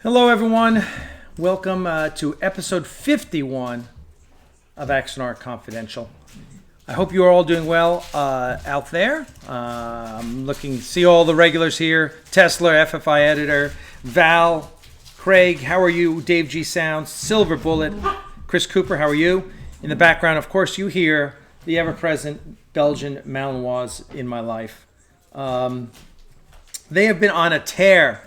Hello, everyone. Welcome to episode 51 of Axanar Confidential. I hope you are all doing well out there. I'm looking to see all the regulars here. Tesla, FFI editor, Val, Craig, how are you? Dave G Sounds, Silver Bullet, Chris Cooper, how are you? In the background, of course, you hear the ever-present Belgian Malinois in my life. They have been on a tear.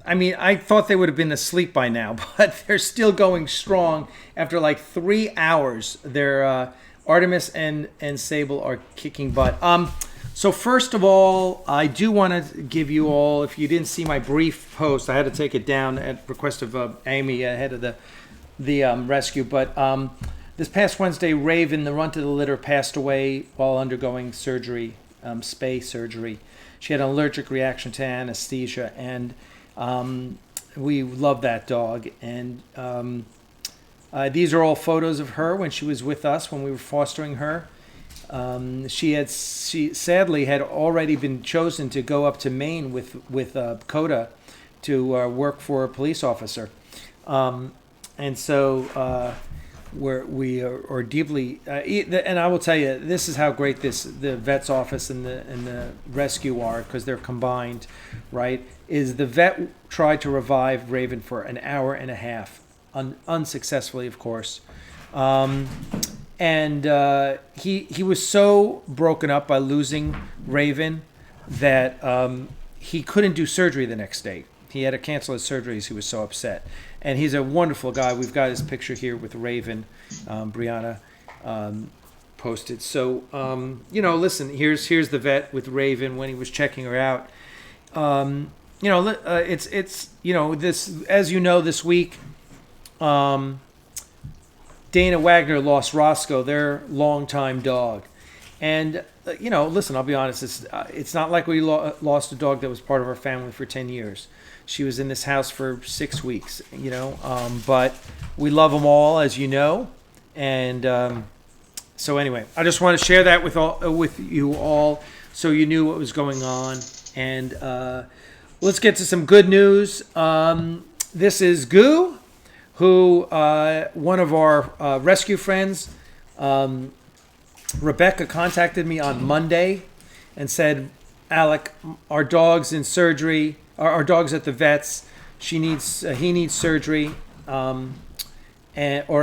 I mean, I thought they would have been asleep by now, but they're still going strong. After like 3 hours, they're Artemis and Sable are kicking butt. So first of all, I do want to give you all, if you didn't see my brief post, I had to take it down at request of Amy ahead of the rescue. But this past Wednesday, Raven, the runt of the litter, passed away while undergoing surgery, spay surgery. She had an allergic reaction to anesthesia, and we love that dog. And these are all photos of her when she was with us when we were fostering her. She sadly had already been chosen to go up to Maine with Coda to work for a police officer, and so we are deeply. And I will tell you, this is how great the vet's office and the rescue are, because they're combined, right? Is the vet tried to revive Raven for an hour and a half, unsuccessfully, of course. And he was so broken up by losing Raven that he couldn't do surgery the next day. He had to cancel his surgeries. He was so upset. And he's a wonderful guy. We've got his picture here with Raven, Brianna posted. So, listen, here's the vet with Raven when he was checking her out. It's this, as you know, this week, Dana Wagner lost Roscoe, their longtime dog. And, listen, I'll be honest, it's not like we lost a dog that was part of our family for 10 years. She was in this house for 6 weeks, but we love them all, as you know. And so anyway, I just want to share that with you all so you knew what was going on. And let's get to some good news. This is Goo, who one of our rescue friends, Rebecca, contacted me on Monday and said, Alec, our dog's in surgery. Our dog's at the vet's. He needs surgery, or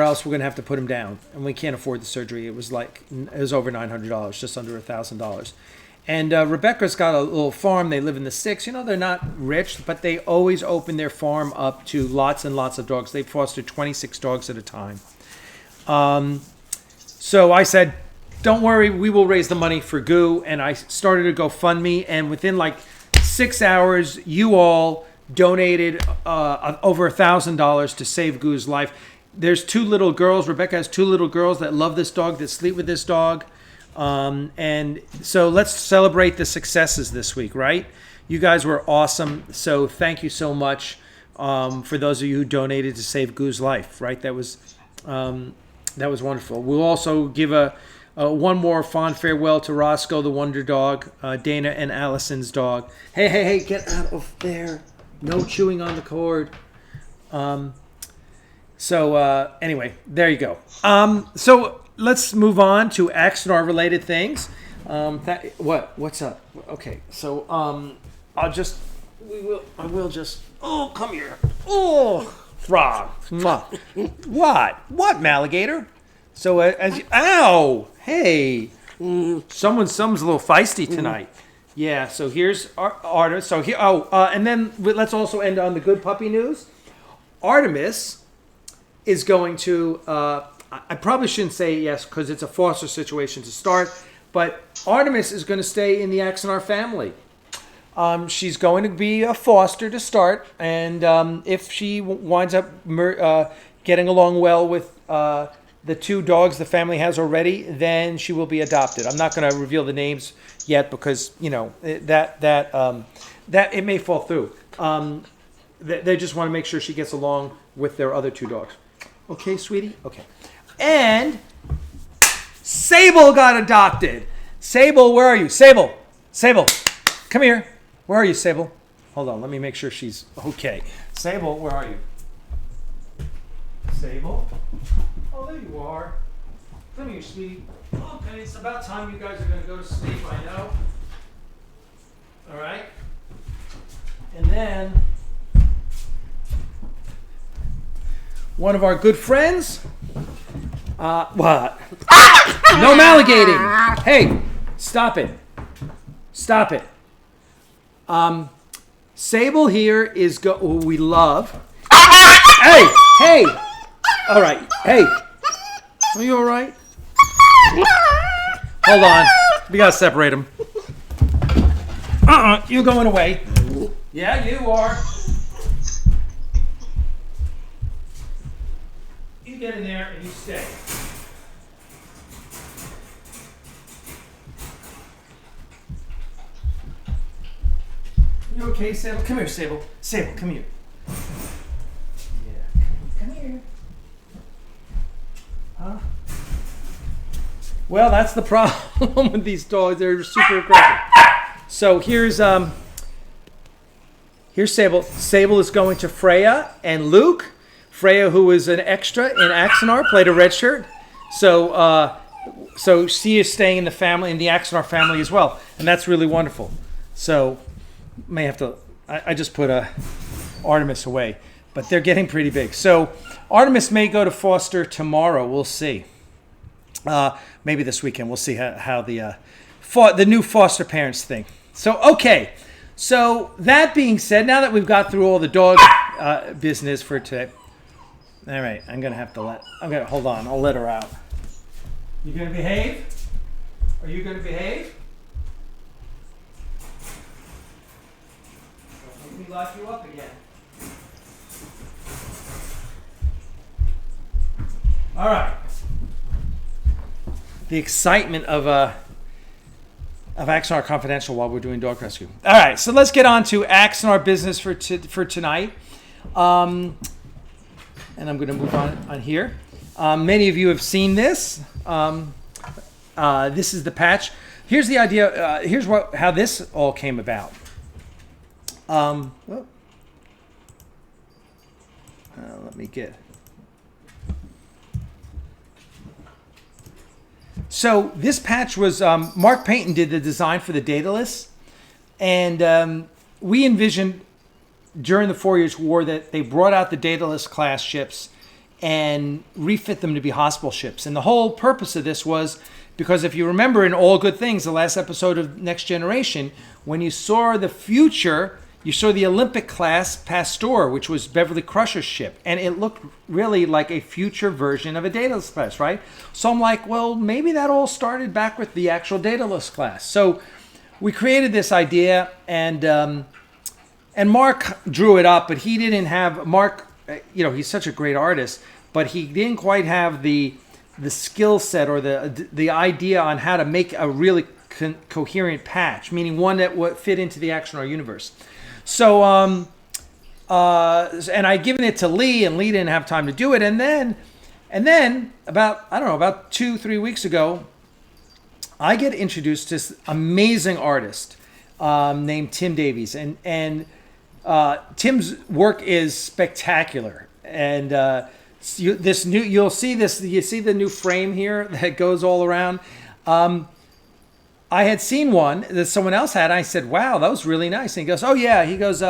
else we're gonna have to put him down, and we can't afford the surgery. It was over $900, just under $1,000. And Rebecca's got a little farm. They live in the sticks. They're not rich, but they always open their farm up to lots and lots of dogs. They foster 26 dogs at a time. So I said, don't worry, we will raise the money for Goo. And I started a GoFundMe, and within 6 hours, you all donated over $1,000 to save Goo's life. There's 2 little girls. Rebecca has 2 little girls that love this dog, that sleep with this dog. And so let's celebrate the successes this week, right? You guys were awesome. So thank you so much for those of you who donated to save Goo's life, right? That was wonderful. We'll also give one more fond farewell to Roscoe, the wonder dog, Dana and Allison's dog. Hey, get out of there. No chewing on the cord. Anyway, there you go. So let's move on to Axanar related things. What's up? Okay, so I will just come here. Frog. What, Maligator? So ow, hey, someone's a little feisty tonight. Yeah. So here's Artemis. So here. And then let's also end on the good puppy news. Artemis is going to. I probably shouldn't say yes because it's a foster situation to start. But Artemis is going to stay in the Axanar family. She's going to be a foster to start, and if she winds up getting along well with the 2 dogs the family has already, then she will be adopted. I'm not going to reveal the names yet because that it may fall through. They just want to make sure she gets along with their other 2 dogs. Okay, sweetie. Okay, and Sable got adopted. Sable, where are you? Sable, come here. Where are you, Sable? Hold on, let me make sure she's okay. Sable, where are you? Sable? Oh, there you are. Come here, sweetie. Okay, it's about time you guys are going to go to sleep, I know. All right. And then one of our good friends. What? No maligating. Hey, stop it. Stop it. Sable here is who we love. Hey. All right. Hey. Are you all right? Hold on. We gotta separate them. You're going away. Yeah, you are. You get in there and you stay. You okay, Sable? Come here, Sable. Sable, come here. Yeah, come here. Huh? Well, that's the problem with these dogs. They're super aggressive. So here's Sable. Sable is going to Freya and Luke. Freya, who is an extra in Axanar, played a red shirt. So she is staying in the family, in the Axanar family as well, and that's really wonderful. So may have to. I just put Artemis away, but they're getting pretty big. So Artemis may go to foster tomorrow. We'll see. Maybe this weekend. We'll see how the new foster parents think. So okay. So that being said, now that we've got through all the dog business for today, all right, I'm gonna hold on. I'll let her out. You gonna behave? Are you gonna behave? Don't make me lock you up again. All right. The excitement of Axanar Confidential while we're doing dog rescue. All right, so let's get on to Axanar business for tonight. And I'm going to move on here. Many of you have seen this. This is the patch. Here's the idea. Here's how this all came about. Let me get. So this patch was, Mark Payton did the design for the Daedalus, and we envisioned during the 4 Years' War that they brought out the Daedalus class ships and refit them to be hospital ships. And the whole purpose of this was because if you remember in All Good Things, the last episode of Next Generation, when you saw the future, you saw the Olympic class Pasteur, which was Beverly Crusher's ship, and it looked really like a future version of a Daedalus class, right? So I'm like, well, maybe that all started back with the actual Daedalus class. So we created this idea, and Mark drew it up, but he didn't have Mark. He's such a great artist, but he didn't quite have the skill set or the idea on how to make a really coherent patch, meaning one that would fit into the Axanar universe. So, and I'd given it to Lee, and Lee didn't have time to do it. And then about 2-3 weeks ago, I get introduced to this amazing artist named Tim Davies, and Tim's work is spectacular. And you see the new frame here that goes all around. I had seen one that someone else had. I said, "Wow, that was really nice." And he goes, "Oh yeah." He goes,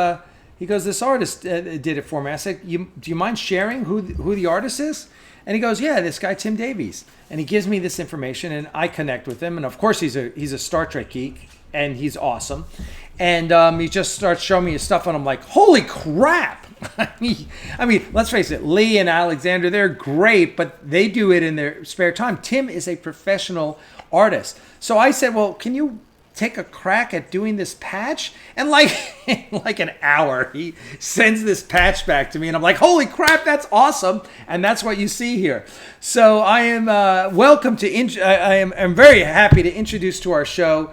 "This artist did it for me." I said, "Do you mind sharing who the artist is?" And he goes, "Yeah, this guy Tim Davies." And he gives me this information, and I connect with him. And of course, he's a Star Trek geek, and he's awesome. And he just starts showing me his stuff, and I'm like, "Holy crap!" I mean, let's face it, Lee and Alexander, they're great, but they do it in their spare time. Tim is a professional artist. So I said, well, can you take a crack at doing this patch? And like an hour, he sends this patch back to me, and I'm like, holy crap, that's awesome. And that's what you see here. So I am I'm very happy to introduce to our show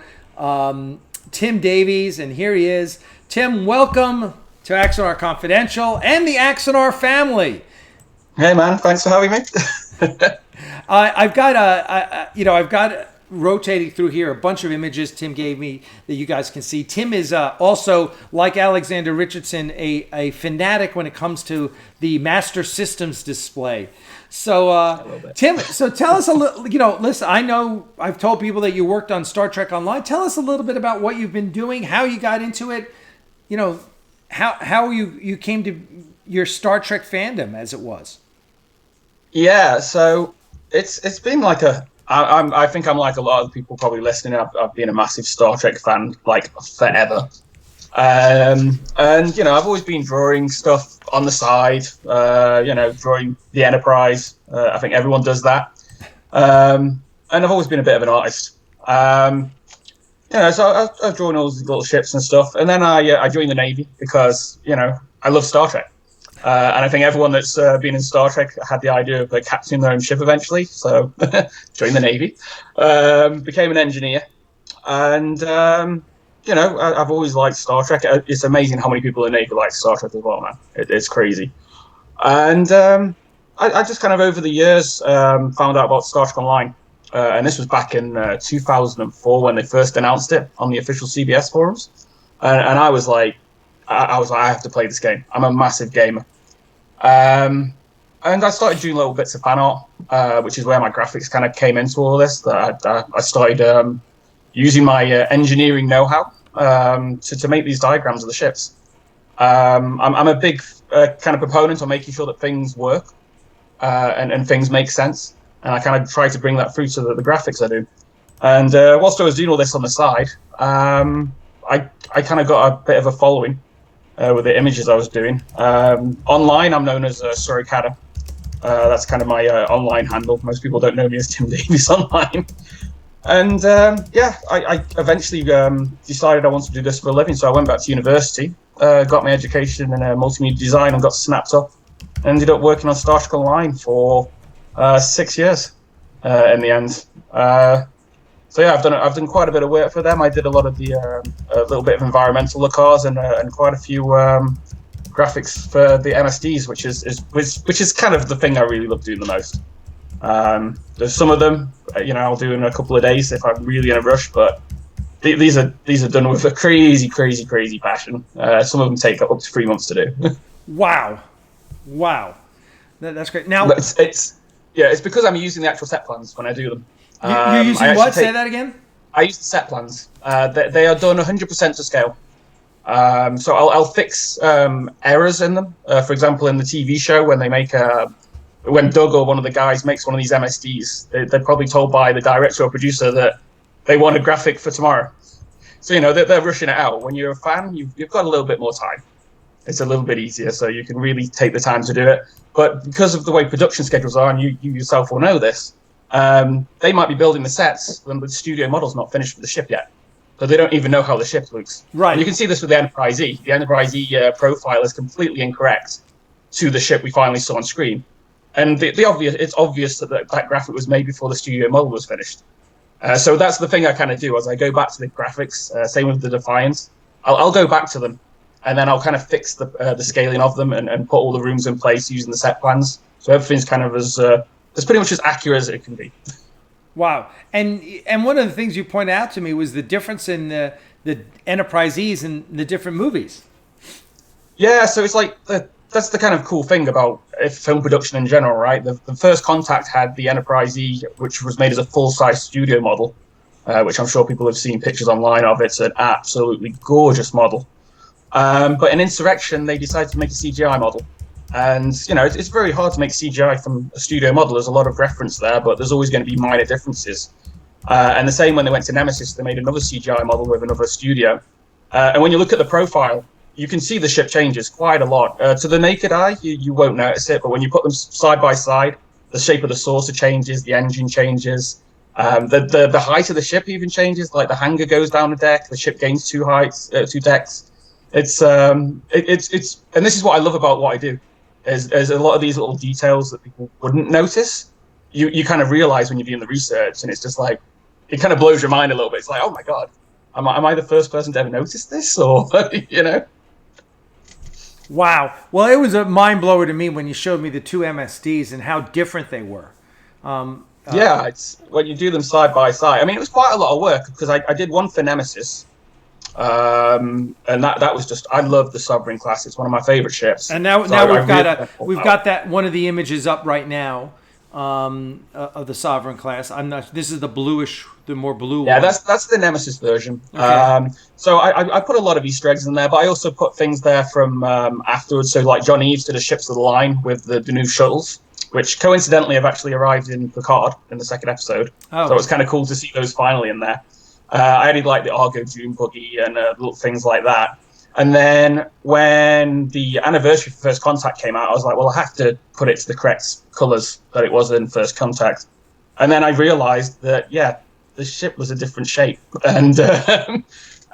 Tim Davies, and here he is. Tim, welcome to Axanar Confidential and the Axanar family. Hey man, thanks for having me. I've got rotating through here a bunch of images Tim gave me that you guys can see. Tim is also, like Alexander Richardson, a fanatic when it comes to the Master Systems display. So, Tim, so tell us a little, listen, I know I've told people that you worked on Star Trek Online. Tell us a little bit about what you've been doing, how you got into it, how you came to your Star Trek fandom as it was. Yeah, so it's been like I think I'm like a lot of people probably listening. I've been a massive Star Trek fan like forever, and I've always been drawing stuff on the side. Drawing the Enterprise. I think everyone does that, and I've always been a bit of an artist. So I've drawn all these little ships and stuff, and then I joined the Navy because I love Star Trek. And I think everyone that's been in Star Trek had the idea of captaining their own ship eventually. So joined the Navy, became an engineer, and I've always liked Star Trek. It's amazing how many people in the Navy like Star Trek as well, man. It's crazy. And I just kind of over the years found out about Star Trek Online, and this was back in 2004 when they first announced it on the official CBS forums, and I was like, I have to play this game. I'm a massive gamer. And I started doing little bits of fan art, which is where my graphics kind of came into all this. I started using my engineering know-how to make these diagrams of the ships. I'm a big kind of proponent on making sure that things work and things make sense. And I kind of try to bring that through to the graphics I do. And whilst I was doing all this on the side, I kind of got a bit of a following with the images I was doing. Online, I'm known as Suricata. That's kind of my online handle. Most people don't know me as Tim Davies online. And I eventually decided I wanted to do this for a living. So I went back to university, got my education in multimedia design and got snapped up. Ended up working on Star Trek Online for 6 years in the end. So yeah, I've done quite a bit of work for them. I did a lot of the a little bit of environmental lacquers and quite a few graphics for the MSDs, which is kind of the thing I really love doing the most. There's some of them, I'll do in a couple of days if I'm really in a rush, but these are done with a crazy passion. Some of them take up to 3 months to do. Wow, that's great. Now it's because I'm using the actual set plans when I do them. You're using what? Say that again. I use the set plans. They are done 100% to scale. So I'll fix errors in them. For example, in the TV show, when they make when Doug or one of the guys makes one of these MSDs, they're probably told by the director or producer that they want a graphic for tomorrow. So they're rushing it out. When you're a fan, you've got a little bit more time. It's a little bit easier, so you can really take the time to do it. But because of the way production schedules are, and you yourself will know this, they might be building the sets when the studio model's not finished with the ship yet. So they don't even know how the ship looks. Right. And you can see this with the Enterprise E. The Enterprise E profile is completely incorrect to the ship we finally saw on screen. And it's obvious that graphic was made before the studio model was finished. So that's the thing I kind of do as I go back to the graphics. Same with the Defiance. I'll go back to them, and then I'll kind of fix the scaling of them and put all the rooms in place using the set plans. So everything's kind of as pretty much as accurate as it can be. Wow. And one of the things you pointed out to me was the difference in the Enterprisees and the different movies. Yeah, so it's like that's the kind of cool thing about film production in general, right? The first Contact had the Enterprise E, which was made as a full-size studio model, which I'm sure people have seen pictures online of. It's an absolutely gorgeous model. But in Insurrection, they decided to make a CGI model. And, it's very hard to make CGI from a studio model. There's a lot of reference there, but there's always going to be minor differences. And the same when they went to Nemesis, they made another CGI model with another studio. And when you look at the profile, you can see the ship changes quite a lot. To the naked eye, you won't notice it, but when you put them side by side, the shape of the saucer changes, the engine changes, the height of the ship even changes. Like the hangar goes down the deck, the ship gains two decks. It's and this is what I love about what I do. Is a lot of these little details that people wouldn't notice. You kind of realize when you're doing the research, and it's just like it kind of blows your mind a little bit. It's like, oh my god, am I the first person to ever notice this, or Wow. Well, it was a mind blower to me when you showed me the two MSDs and how different they were. Yeah, it's when you do them side by side. I mean, it was quite a lot of work because I did one for Nemesis, and that was just I love the Sovereign class. It's one of my favorite ships. And now, So I we've got that one of the images up right now of the Sovereign class. I'm not. This is the bluish, the more blue Yeah, one. that's the Nemesis version. Okay. So I put a lot of Easter eggs in there, but I also put things there from afterwards. So like John Eves did a Ships of the Line with the new shuttles, which coincidentally have actually arrived in Picard in the second episode. Oh. So it was kind of cool to see those finally in there. I added like the Argo Dune buggy and little things like that. And then when the anniversary for First Contact came out, I was like, well, I have to put it to the correct colours that it was in First Contact. And then I realised that, yeah, the ship was a different shape. And yeah,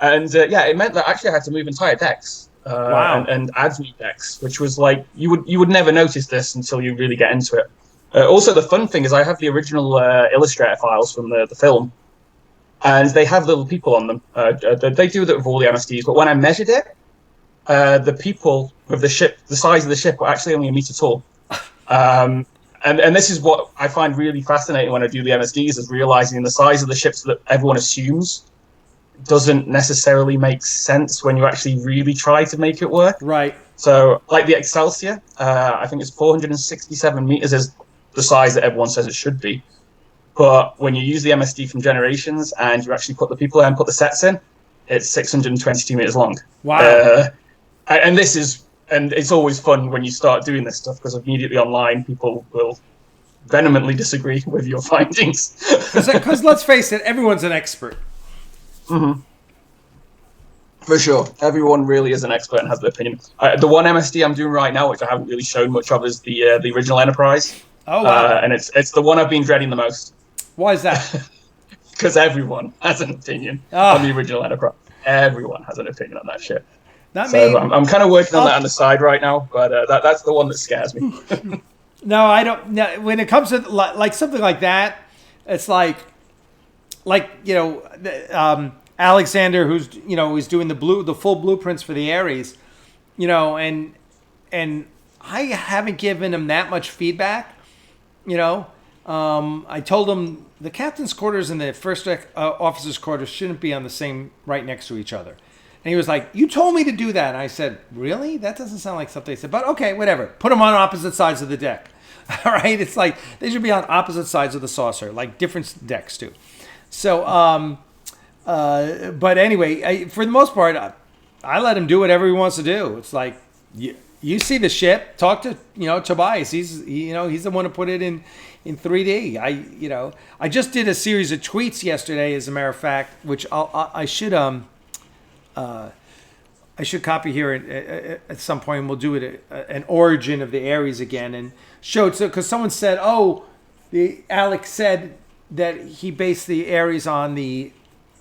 it meant that actually I had to move entire decks and add new decks, which was like, you would never notice this until you really get into it. Also, the fun thing is I have the original Illustrator files from the film. And they have little people on them. They do that with all the MSDs. But when I measured it, the people with the ship, the size of the ship, were actually only a meter tall. And this is what I find really fascinating when I do the MSDs, is realizing the size of the ships that everyone assumes doesn't necessarily make sense when you actually really try to make it work. Right. So, like the Excelsior, I think it's 467 meters is the size that everyone says it should be. But when you use the MSD from Generations and you actually put the people there and put the sets in, it's 622 meters long. Wow. And it's always fun when you start doing this stuff because immediately online people will vehemently disagree with your findings. Because let's face it, everyone's an expert. Mm-hmm. For sure. Everyone really is an expert and has their opinion. The one MSD I'm doing right now, which I haven't really shown much of, is the original Enterprise. Oh, wow. And it's the one I've been dreading the most. Why is that? Because everyone has an opinion on the original Enterprise. Everyone has an opinion on that ship. Not so me. I'm kind of working on that on the side right now, but that's the one that scares me. No, I don't. No, when it comes to like something like that, it's like Alexander, who's is doing the full blueprints for the Ares, and I haven't given him that much feedback. I told him the captain's quarters and the first deck officer's quarters shouldn't be on the same right next to each other. And he was like, "You told me to do that." And I said, "Really? That doesn't sound like something." He said, "But okay, whatever. Put them on opposite sides of the deck." All right? It's like they should be on opposite sides of the saucer, like different decks too. So, but anyway, for the most part, I let him do whatever he wants to do. It's like you see the ship. Talk to Tobias. He's the one who put it in 3D. I just did a series of tweets yesterday, as a matter of fact, which I should copy here at some point, and we'll do it an origin of the Ares again and show it. So because someone said, Alex said that he based the Ares on the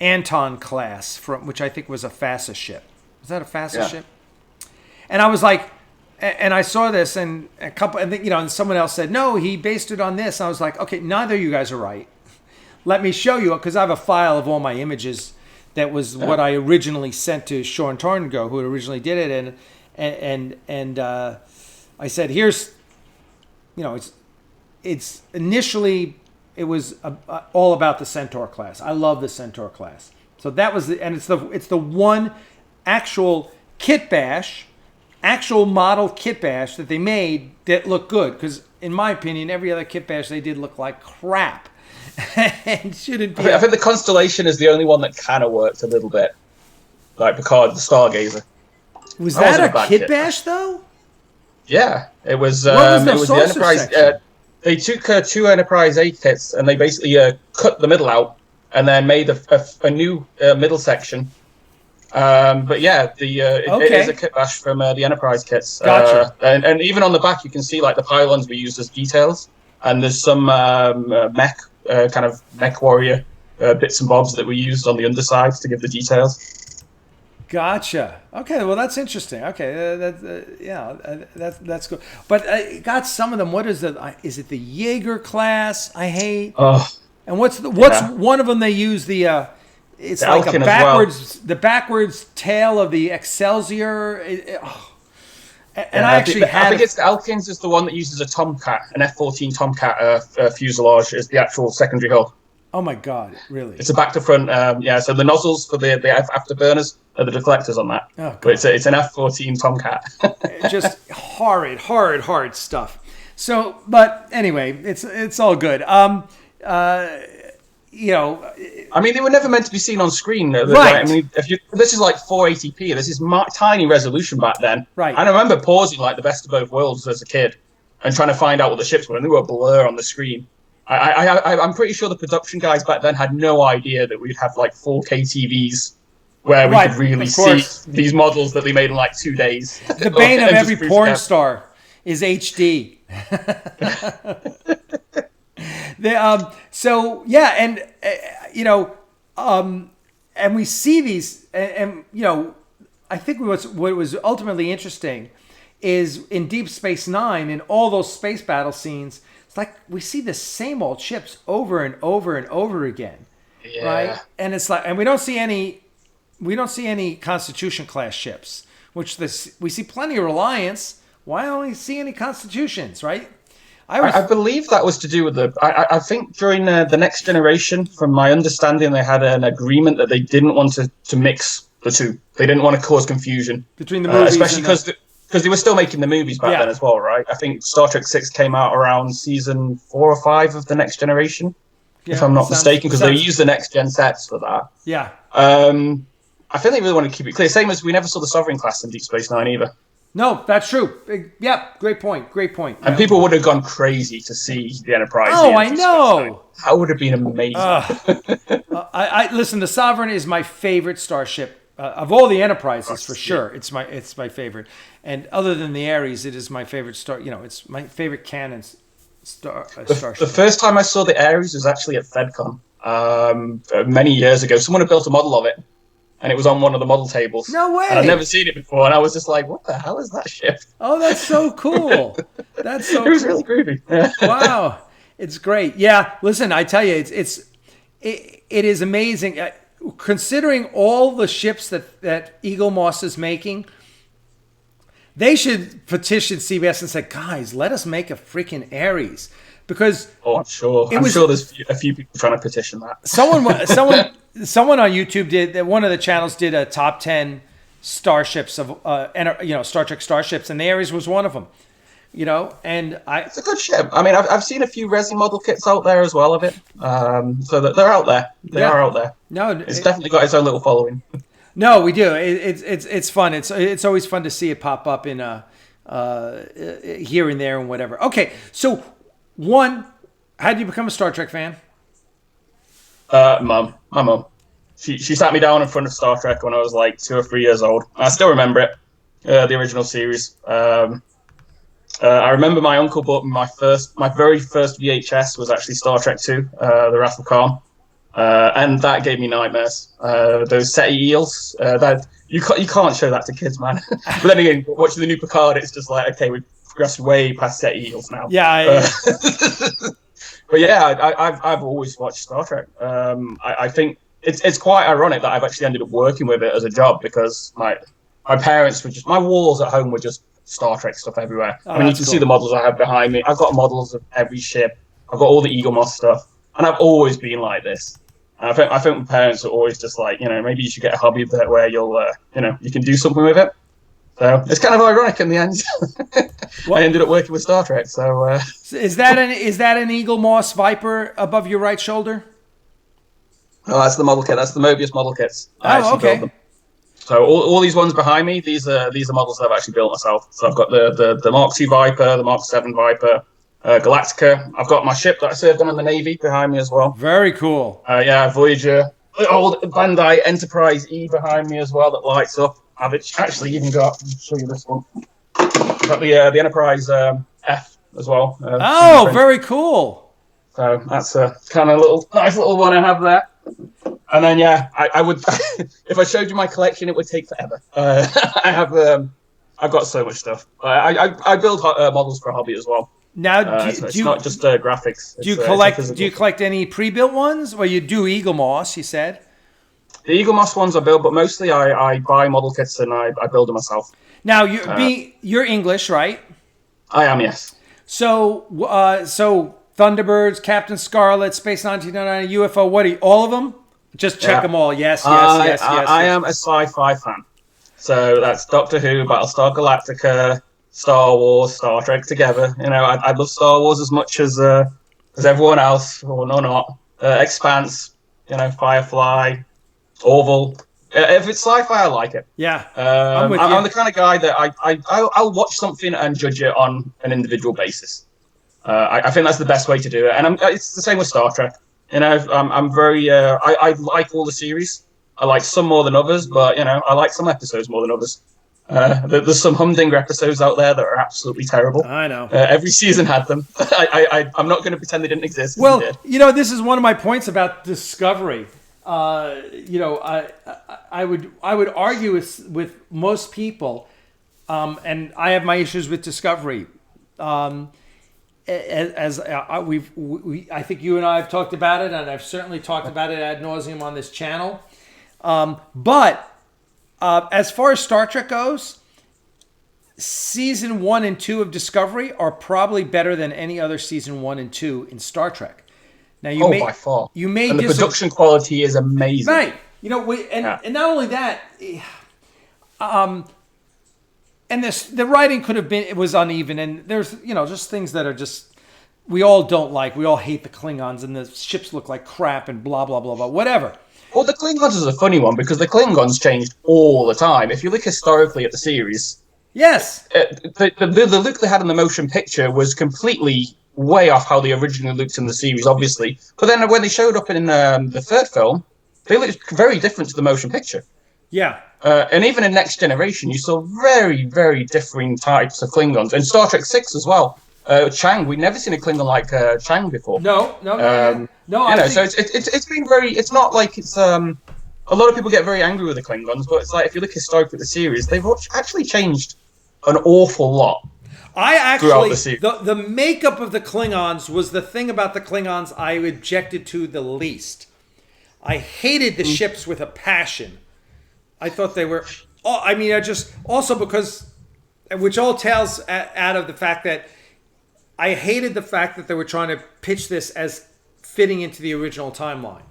Anton class, which I think was a FASA ship. Was that a FASA ship? And I was like, and I saw this, and and someone else said, no, he based it on this. And I was like, okay, neither of you guys are right. Let me show you, because I have a file of all my images. That was what I originally sent to Sean Torngo, who originally did it, and I said, here's, it's initially it was all about the Centaur class. I love the Centaur class, so that was it's the one actual kit bash. Actual model kit bash that they made that looked good, because in my opinion, every other kit bash they did look like crap. And shouldn't be. I think the Constellation is the only one that kind of worked a little bit, like Picard, the Stargazer. Was that a kit bash though? Yeah, it was. What was it was the Enterprise. They took two Enterprise A kits and they basically cut the middle out and then made a new middle section. But yeah, it is a kit bash from the Enterprise kits. Gotcha. And even on the back, you can see like the pylons we used as details, and there's some mech warrior bits and bobs that we used on the underside to give the details. Gotcha. Okay, well that's interesting. Okay, that's good. But I got some of them. What is it? Is it the Jaeger class? I hate. Oh. And what's one of them? They use the. It's the like the backwards tail of the Excelsior. And I actually I think it's Elkins is the one that uses a Tomcat, an F-14 Tomcat fuselage as the actual secondary hull. Oh my God! Really? It's a back to front. So the nozzles for the afterburners are the deflectors on that. Oh, God. But it's an F-14 Tomcat. Just horrid stuff. So, but anyway, it's all good. You know, I mean, they were never meant to be seen on screen. Right. Like, I mean, this is like 480p. This is tiny resolution back then. Right. And I remember pausing like the best of both worlds as a kid and trying to find out what the ships were, and they were a blur on the screen. I'm pretty sure the production guys back then had no idea that we'd have like 4K TVs where we could really see these models that they made in like 2 days. The bane of every porn star is HD. So yeah, and you know, and we see these, and you know, I think what was ultimately interesting is in Deep Space Nine, in all those space battle scenes, it's like we see the same old ships over and over and over again, right? And it's like, and we don't see any Constitution class ships, which we see plenty of Reliance. Why only see any Constitutions, right? I believe that was to do with I think during the Next Generation, from my understanding, they had an agreement that they didn't want to mix the two. They didn't want to cause confusion between the movies, especially because they were still making the movies back then as well, right? I think Star Trek 6 came out around season 4 or 5 of the Next Generation, if I'm not mistaken, because they used the Next Gen sets for that. Yeah. I think they really wanted to keep it clear. Same as we never saw the Sovereign class in Deep Space Nine either. No, that's true. Yeah, great point. And people would have gone crazy to see the Enterprise. Oh, I know. That would have been amazing. I listen. The Sovereign is my favorite starship of all the Enterprises, for sure. It's my favorite. And other than the Ares, it is my favorite star. You know, it's my favorite Canon starship. The first time I saw the Ares was actually at FedCon many years ago. Someone had built a model of it. And it was on one of the model tables. No way! And I'd never seen it before, and I was just like, "What the hell is that ship?" Oh, that's so cool! That's so. It was really groovy. Wow, it's great. Yeah, listen, I tell you, it is amazing. Considering all the ships that Eagle Moss is making, they should petition CBS and say, "Guys, let us make a freaking Ares." Because I'm sure there's a few people trying to petition that. Someone on YouTube did, one of the channels did a top 10 starships of Star Trek starships, and the Ares was one of them. You know, and it's a good ship. I mean, I've seen a few resi model kits out there as well of it, so that they're out there. They are out there. No, it's definitely got its own little following. No, we do. It's fun. It's always fun to see it pop up in here and there and whatever. Okay, so. How did you become a Star Trek fan? My mum. She sat me down in front of Star Trek when I was like 2 or 3 years old. I still remember it, the original series. I remember my uncle bought me my very first VHS was actually Star Trek 2, The Wrath of Khan, and that gave me nightmares. Those SETI eels, that you can't show that to kids, man. But then again, watching the new Picard, it's just like, okay, we've progressed way past SETI eels now. Yeah. But yeah, I've always watched Star Trek. I think it's quite ironic that I've actually ended up working with it as a job, because my parents were my walls at home were just Star Trek stuff everywhere. Oh, I mean, you can see the models I have behind me. I've got models of every ship. I've got all the Eagle Moss stuff, and I've always been like this. And I think my parents are always just like, maybe you should get a hobby where you'll, you can do something with it. So it's kind of ironic in the end. I ended up working with Star Trek. So is that an Eagle Moss Viper above your right shoulder? No, that's the model kit. That's the Mobius model kits. Okay. So all these ones behind me, these are models that I've actually built myself. So I've got the Mark II Viper, the Mark VII Viper, Galactica. I've got my ship that I served on in the Navy behind me as well. Very cool. Voyager. Old Bandai Enterprise E behind me as well that lights up. I've actually even got, I'll show you this one. Got the Enterprise F as well. Very cool. So that's a kind of nice little one I have there. And then I would, if I showed you my collection, it would take forever. I've got so much stuff. I build models for a hobby as well. Now, it's not just graphics. Do you collect any pre-built ones? Well, you do Eagle Moss, you said. The Eagle Moss ones I build, but mostly I buy model kits and I build them myself. Now you're English, right? I am, yes. So Thunderbirds, Captain Scarlet, Space 1999, UFO. What are you, all of them? Just check them all. Yes. I am a sci-fi fan. So that's Doctor Who, Battlestar Galactica, Star Wars, Star Trek together. I love Star Wars as much as everyone else, or not. Expanse, Firefly, Orville. If it's sci-fi, I like it. Yeah, I'm the kind of guy that I'll watch something and judge it on an individual basis. I think that's the best way to do it, and it's the same with Star Trek. I'm very I like all the series. I like some more than others, but I like some episodes more than others. There's some humdinger episodes out there that are absolutely terrible. I know. Every season had them. I'm not going to pretend they didn't exist. Well, this is one of my points about Discovery. I would argue with most people, and I have my issues with Discovery. I think you and I have talked about it, and I've certainly talked about it ad nauseum on this channel. But as far as Star Trek goes, season 1 and 2 of Discovery are probably better than any other season 1 and 2 in Star Trek. Now by far. And the production quality is amazing. Right. And not only that, and the writing it was uneven, and there's just things that are just we all don't like. We all hate the Klingons, and the ships look like crap, and blah blah blah blah. Whatever. Well, the Klingons is a funny one because the Klingons changed all the time. If you look historically at the series, yes, the look they had in the motion picture was completely way off how they originally looked in the series, obviously. But then when they showed up in the third film, they looked very different to the motion picture. Yeah. And even in Next Generation, you saw very, very differing types of Klingons. And Star Trek 6 as well. Chang, we'd never seen a Klingon like Chang before. No. So it's been very. It's not like it's. A lot of people get very angry with the Klingons, but it's like if you look historically at the series, they've actually changed an awful lot. The makeup of the Klingons was the thing about the Klingons I objected to the least. I hated the ships with a passion. I thought they were. Because, which all tells out of the fact that I hated the fact that they were trying to pitch this as fitting into the original timeline,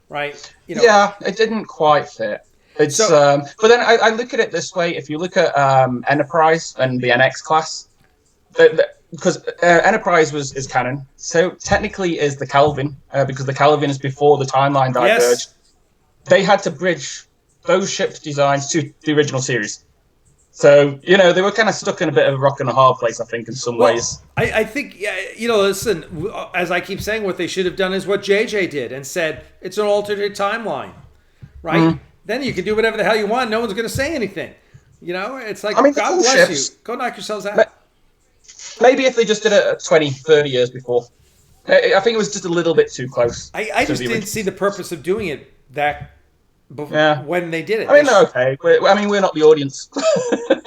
right? Yeah, it didn't quite fit. But then I look at it this way: if you look at Enterprise and the NX class, because Enterprise is canon, so technically is the Kelvin, because the Kelvin is before the timeline diverged. Yes. They had to bridge those ships' designs to the original series. So, they were kind of stuck in a bit of a rock and a hard place, I think, in some ways. I think, listen, as I keep saying, what they should have done is what JJ did and said, it's an alternate timeline, right? Mm-hmm. Then you can do whatever the hell you want. No one's going to say anything. It's like, God bless you. Go knock yourselves out. Maybe if they just did it 20, 30 years before. I think it was just a little bit too close. I just didn't see the purpose of doing it when they did it. Okay. We're not the audience.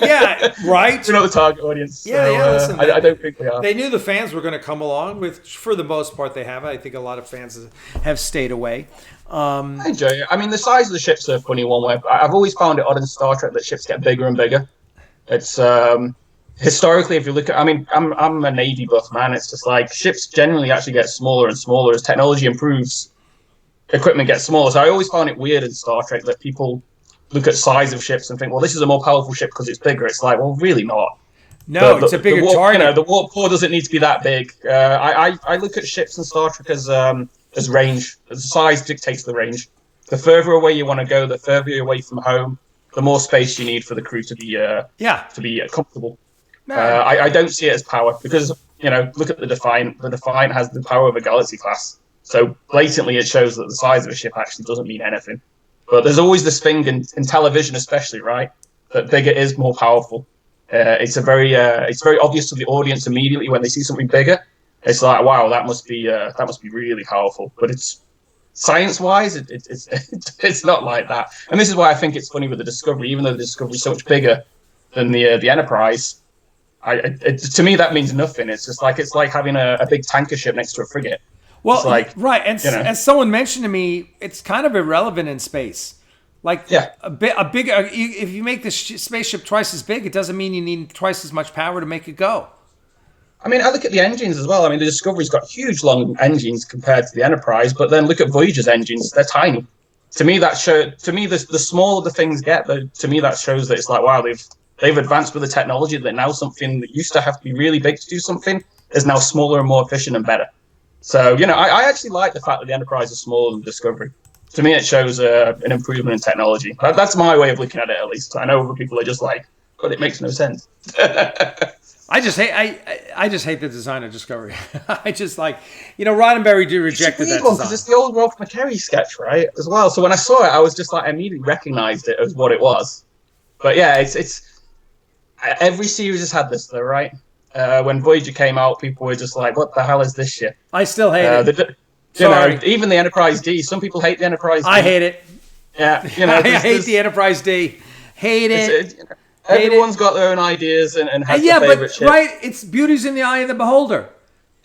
Yeah, right. We're not the target audience. Listen, I don't think we are. They knew the fans were going to come along, for the most part they have. I think a lot of fans have stayed away. I enjoy it. The size of the ships are a funny one. Where I've always found it odd in Star Trek that ships get bigger and bigger. It's historically, if you look at, I'm a Navy buff, man. It's just like ships generally actually get smaller and smaller as technology improves. Equipment gets smaller. So I always found it weird in Star Trek that people look at size of ships and think, well, this is a more powerful ship because it's bigger. It's like, well, really not. No, it's a bigger target. The warp core doesn't need to be that big. I look at ships in Star Trek as range. The size dictates the range. The further away you want to go, the further you're away from home, the more space you need for the crew to be comfortable. No. I don't see it as power because, look at the Defiant. The Defiant has the power of a Galaxy class. So blatantly it shows that the size of a ship actually doesn't mean anything. But there's always this thing in television especially, right? That bigger is more powerful. It's very obvious to the audience immediately when they see something bigger. It's like, wow, that must be really powerful. But it's science-wise, it's not like that. And this is why I think it's funny with the Discovery, even though the Discovery is so much bigger than the Enterprise. To me, that means nothing. It's like having a big tanker ship next to a frigate. Well, right, and as someone mentioned to me, it's kind of irrelevant in space. Like Yeah. a bigger. If you make the spaceship twice as big, it doesn't mean you need twice as much power to make it go. I mean, I look at the engines as well. I mean, the Discovery's got huge, long engines compared to the Enterprise, but then look at Voyager's engines; they're tiny. To me, the smaller the things get, to me that shows that it's like, wow, they've advanced with the technology that now something that used to have to be really big to do something is now smaller and more efficient and better. So, I actually like the fact that the Enterprise is smaller than Discovery. To me, it shows an improvement in technology. That's my way of looking at it, at least. I know other people are just like, but it makes no sense. I just hate the design of Discovery. I just like, Roddenberry rejected that design. Because it's the old Ralph McQuarrie sketch, right? As well. So when I saw it, I was just like, I immediately recognized it as what it was. But yeah, it's every series has had this though, right? When Voyager came out, people were just like, what the hell is this shit? I still hate it. Even the Enterprise D. Some people hate the Enterprise D. I hate it. Yeah, I hate the Enterprise D. Hate it. Everyone's got their own ideas and has their favorite shit. Right, it's beauty's in the eye of the beholder.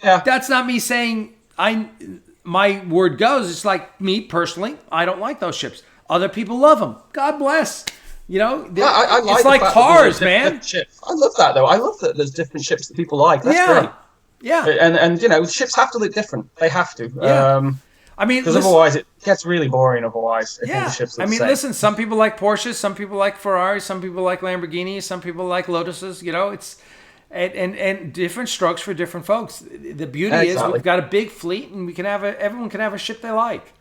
Yeah. That's not me saying my word goes. It's like me personally, I don't like those ships. Other people love them. God bless. I like it's like cars, man. Ships. I love that though. I love that there's different ships that people like. That's great. Yeah. And ships have to look different. They have to. Yeah. Because otherwise it gets really boring. Otherwise, if all the ships look the same. Listen. Some people like Porsches. Some people like Ferraris. Some people like Lamborghinis. Some people like Lotuses. It's and different strokes for different folks. The beauty is we've got a big fleet, and everyone can have a ship they like.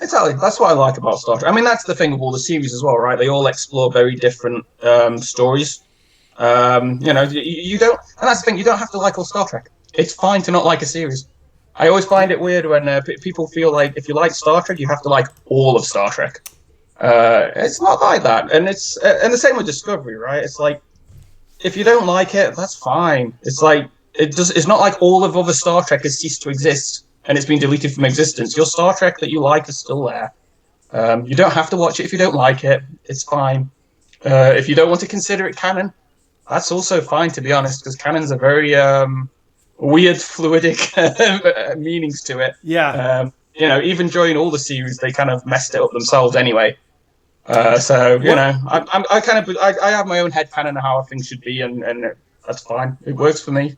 Exactly. That's what I like about Star Trek. I mean, that's the thing with all the series as well, right? They all explore very different stories. You don't, and that's the thing. You don't have to like all Star Trek. It's fine to not like a series. I always find it weird when people feel like if you like Star Trek, you have to like all of Star Trek. It's not like that, and the same with Discovery, right? It's like if you don't like it, that's fine. It's like it's not like all of other Star Trek has ceased to exist and it's been deleted from existence. Your Star Trek that you like is still there. You don't have to watch it if you don't like it. It's fine. If you don't want to consider it canon, that's also fine, to be honest, because canon's a very weird, fluidic meanings to it. Yeah. Even during all the series, they kind of messed it up themselves anyway. I have my own headcanon of how things should be, and that's fine. It works for me.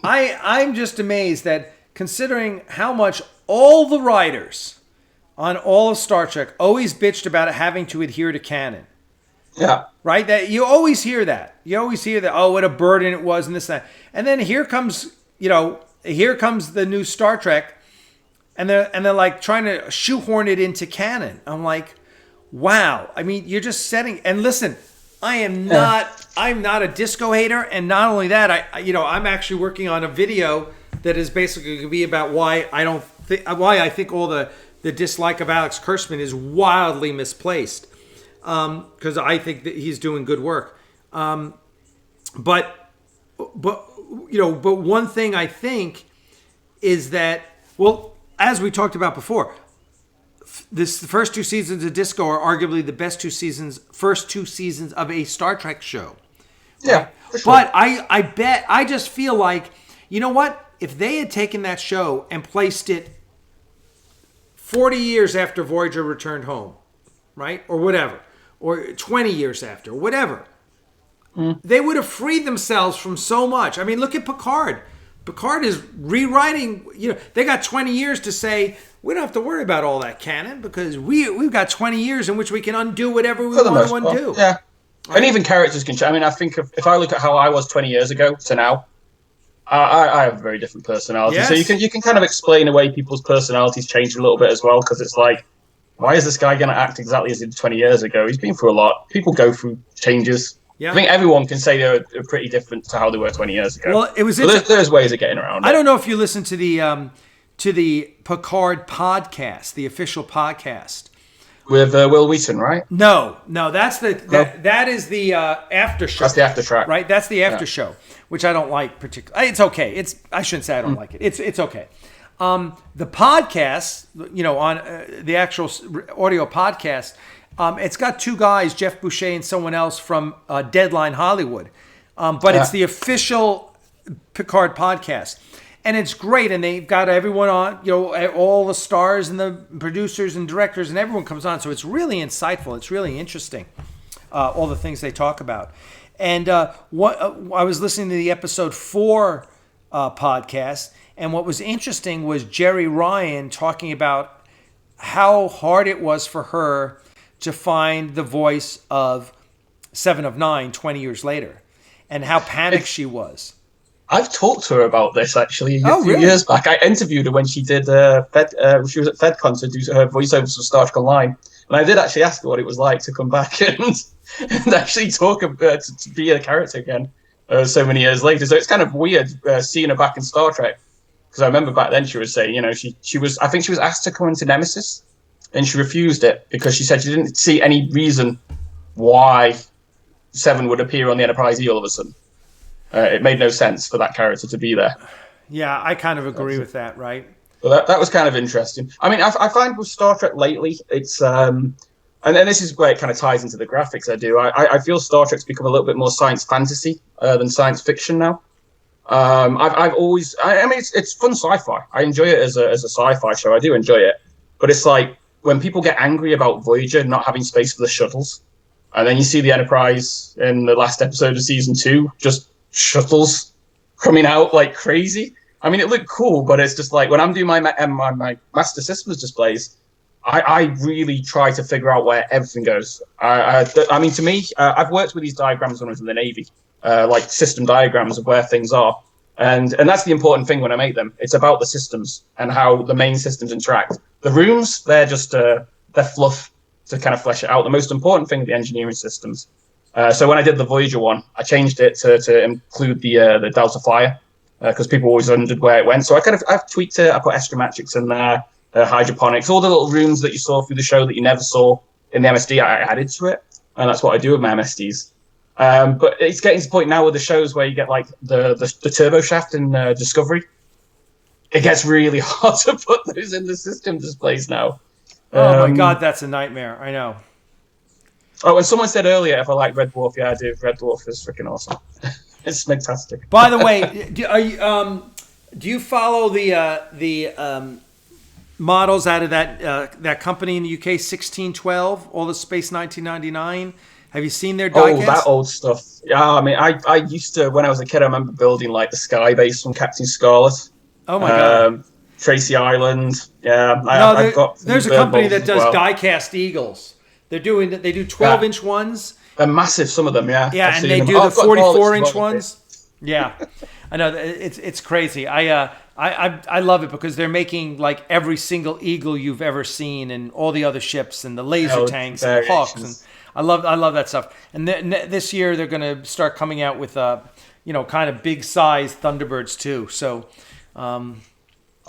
I'm just amazed that considering how much all the writers on all of Star Trek always bitched about it having to adhere to canon. Yeah. Right? That you always hear that. You always hear that, oh, what a burden it was and this and that. And then here comes the new Star Trek and they're like trying to shoehorn it into canon. I'm like, wow. I mean, you're just setting, and listen, I'm not a disco hater, and not only that, I'm actually working on a video that is basically going to be about why I think all the dislike of Alex Kurtzman is wildly misplaced. Because I think that he's doing good work. But one thing I think is that, well, as we talked about before, the first two seasons of Disco are arguably the best first two seasons of a Star Trek show. Yeah, for sure. But I just feel like, you know what? If they had taken that show and placed it 40 years after Voyager returned home, right? Or whatever. Or 20 years after, whatever. They would have freed themselves from so much. I mean, look at Picard. Picard is rewriting, they got 20 years to say, we don't have to worry about all that canon because we've got 20 years in which we can undo whatever we want to undo. Yeah. Right? And even characters can change. I mean, I think if I look at how I was 20 years ago to now, I have a very different personality. Yes. So you can kind of explain away people's personalities change a little bit as well, because it's like, why is this guy going to act exactly as he did 20 years ago? He's been through a lot. People go through changes. Yeah. I think everyone can say they're pretty different to how they were 20 years ago. Well, it was. There's ways of getting around it. I don't know if you listened to the Picard podcast, the official podcast with Will Wheaton, right? No, that is the after show. That's the after track, right? That's the after show, which I don't like particularly. It's okay. I shouldn't say I don't like it. It's okay. The podcast, on the actual audio podcast, it's got two guys, Jeff Boucher and someone else from Deadline Hollywood. But it's the official Picard podcast. and it's great. And they've got everyone on, all the stars and the producers and directors and everyone comes on. So it's really insightful. It's really interesting, all the things they talk about. And I was listening to the episode 4 podcast, and what was interesting was Jerry Ryan talking about how hard it was for her to find the voice of Seven of Nine 20 years later, and how panicked she was. I've talked to her about this actually a few years back. I interviewed her when she did she was at FedCon to do her voiceovers for Star Trek Online, and I did actually ask her what it was like to come back and actually talk to be a character again so many years later. So it's kind of weird seeing her back in Star Trek, because I remember back then she was saying, she was asked to come into Nemesis, and she refused it because she said she didn't see any reason why Seven would appear on the Enterprise E all of a sudden. It made no sense for that character to be there. Yeah, I kind of agree with that, right? Well, that was kind of interesting. I mean, I find with Star Trek lately, it's and then this is where it kind of ties into the graphics I do. I feel Star Trek's become a little bit more science fantasy than science fiction now. I've always, I mean, it's fun sci-fi. I enjoy it as a sci-fi show. I do enjoy it, but it's like when people get angry about Voyager not having space for the shuttles, and then you see the Enterprise in the last episode of season 2, just shuttles coming out like crazy. I mean, it looked cool, but it's just like when I'm doing my Master Systems displays, I really try to figure out where everything goes. I mean, to me, I've worked with these diagrams when I was in the Navy, like system diagrams of where things are. And that's the important thing when I make them. It's about the systems and how the main systems interact. The rooms, they're just, they're fluff to kind of flesh it out. The most important thing are the engineering systems. So when I did the Voyager one, I changed it to include the Delta Flyer, because people always wondered where it went. So I've tweaked it. I put astrometrics in there, hydroponics, all the little rooms that you saw through the show that you never saw in the MSD, I added to it. And that's what I do with my MSDs. But it's getting to the point now with the shows where you get like the turbo shaft in Discovery. It gets really hard to put those in the system displays now. Oh my God, that's a nightmare. I know. Oh, and someone said earlier if I like Red Dwarf, yeah, I do. Red Dwarf is freaking awesome. It's fantastic. By the way, do you follow the models out of that company in the UK, 1612, all the Space 1999? Have you seen their die kits? That old stuff. Yeah, I mean, I used to, when I was a kid, I remember building like the Sky Base from Captain Scarlet. Oh my God. Tracy Island. Yeah, I've got. There's a company that does die-cast Eagles. They do 12-inch ones. They're massive, some of them. Yeah. Yeah, and they do the 44-inch ones. Yeah, I know it's crazy. I love it because they're making like every single Eagle you've ever seen, and all the other ships, and the laser tanks, and the Hawks, and I love that stuff. And this year they're going to start coming out with kind of big size Thunderbirds too. So.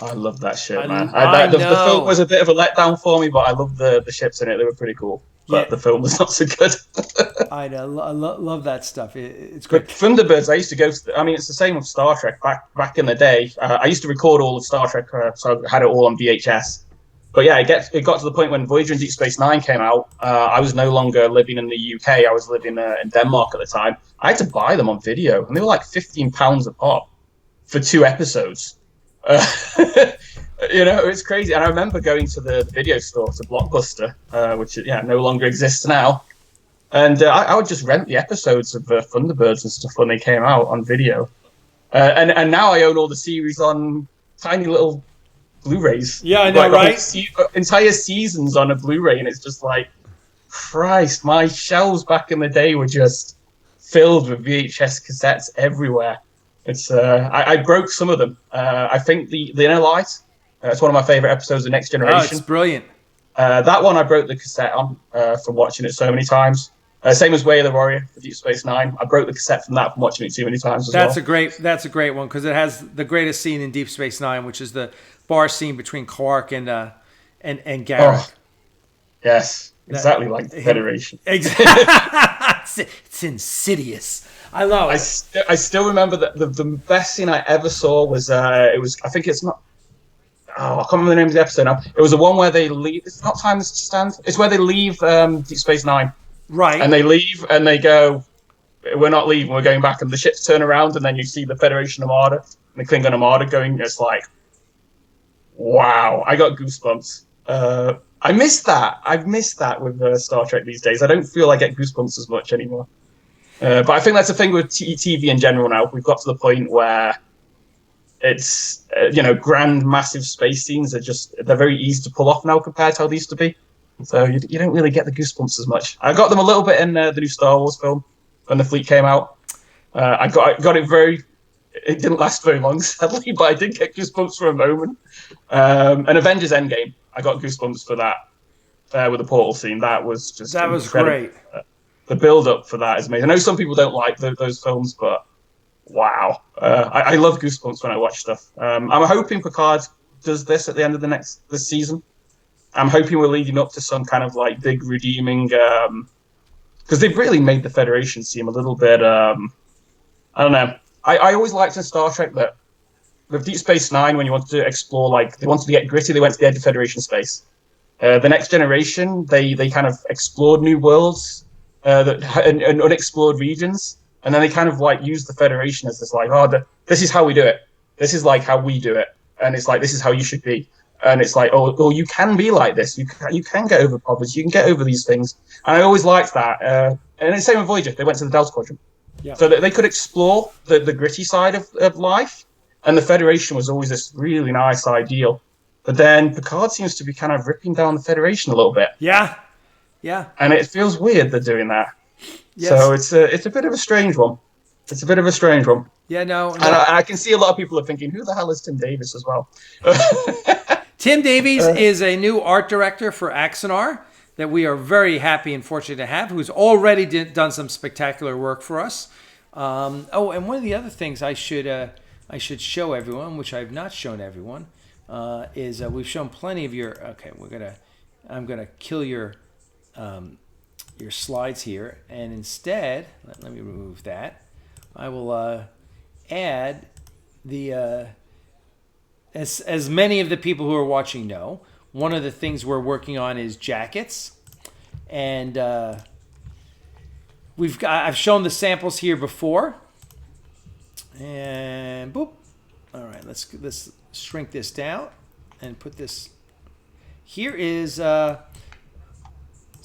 I love that shit, man. The film was a bit of a letdown for me, but I love the ships in it. They were pretty cool. But the film was not so good. I love that stuff. It's great. But Thunderbirds, I used to go to... I mean, it's the same with Star Trek. Back in the day, I used to record all of Star Trek, so I had it all on VHS. But yeah, it got to the point when Voyager and Deep Space Nine came out, I was no longer living in the UK. I was living in Denmark at the time. I had to buy them on video, and they were like £15 a pop for 2 episodes. It's crazy. And I remember going to the video store, to Blockbuster, which no longer exists now, and I would just rent the episodes of Thunderbirds and stuff when they came out on video, and now I own all the series on tiny little Blu-rays. Yeah, I know, right? Entire seasons on a Blu-ray, and it's just like, Christ, my shelves back in the day were just filled with VHS cassettes everywhere. It's I broke some of them. I think the Inner Light. It's one of my favorite episodes of Next Generation. Oh, it's brilliant. That one I broke the cassette on from watching it so many times. Same as Way of the Warrior for Deep Space Nine. I broke the cassette from that from watching it too many times as well. That's a great one because it has the greatest scene in Deep Space Nine, which is the bar scene between Quark and Gareth. Oh, yes, exactly like the Federation. Exactly. It's insidious. I love it. I still remember that the best scene I ever saw was I think it's not. Oh, I can't remember the name of the episode now. It was the one where they leave. It's not Time to Stand. It's where they leave Deep Space Nine. Right. And they leave and they go, we're not leaving, we're going back. And the ships turn around and then you see the Federation Armada and the Klingon Armada going, it's like, wow, I got goosebumps. I miss that. I've missed that with Star Trek these days. I don't feel I get goosebumps as much anymore. But I think that's the thing with TV in general now. We've got to the point where it's, grand, massive space scenes they're very easy to pull off now compared to how they used to be. So you don't really get the goosebumps as much. I got them a little bit in the new Star Wars film when the fleet came out. I got it it didn't last very long, sadly, but I did get goosebumps for a moment. And Avengers Endgame, I got goosebumps for that with the portal scene. That was great. The build-up for that is amazing. I know some people don't like those films, but wow. I love goosebumps when I watch stuff. I'm hoping Picard does this at the end of this season. I'm hoping we're leading up to some kind of like big redeeming... because they've really made the Federation seem a little bit... I don't know. I always liked in Star Trek that with Deep Space Nine, when you wanted to explore, like, they wanted to get gritty, they went to the edge of Federation space. The Next Generation, they kind of explored new worlds and unexplored regions, and then they kind of like used the Federation as this like, this is how we do it. This is like how we do it, and it's like this is how you should be. And it's like, you can be like this. You can get over poverty. You can get over these things. And I always liked that. And it's the same with Voyager. They went to the Delta Quadrant, so that they could explore the gritty side of life. And the Federation was always this really nice ideal. But then Picard seems to be kind of ripping down the Federation a little bit. Yeah. And it feels weird they're doing that. Yes. So it's a bit of a strange one. Yeah, no. And I can see a lot of people are thinking, who the hell is Tim Davis as well? Tim Davies is a new art director for Axanar that we are very happy and fortunate to have, who's already done some spectacular work for us. And one of the other things I should show everyone, which I've not shown everyone, is we've shown plenty of your. Okay, I'm gonna kill your slides here, and instead, let me remove that. I will add the. As many of the people who are watching know, one of the things we're working on is jackets, and I've shown the samples here before, and boop. All right, let's shrink this down and put this. Here is so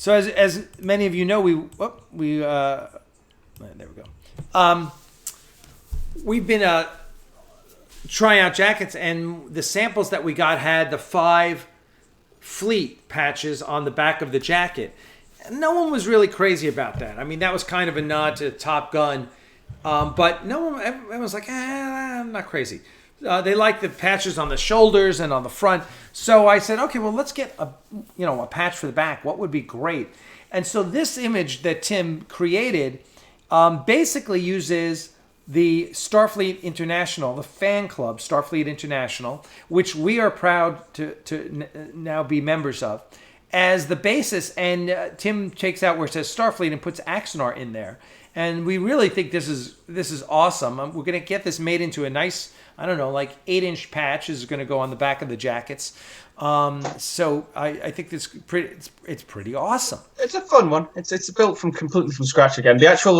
as many of you know, there we go. We've been trying out jackets, and the samples that we got had the 5 fleet patches on the back of the jacket. And no one was really crazy about that. I mean, that was kind of a nod to Top Gun, but everyone was like, I'm not crazy. They like the patches on the shoulders and on the front. So I said, okay, well, let's get a patch for the back. What would be great? And so this image that Tim created basically uses the Starfleet International, the fan club, Starfleet International, which we are proud to now be members of, as the basis. And Tim takes out where it says Starfleet and puts Axanar in there. And we really think this is awesome. We're going to get this made into a nice, I don't know, like 8-inch patch is going to go on the back of the jackets. So I think it's pretty awesome. It's a fun one. It's built completely from scratch again. The actual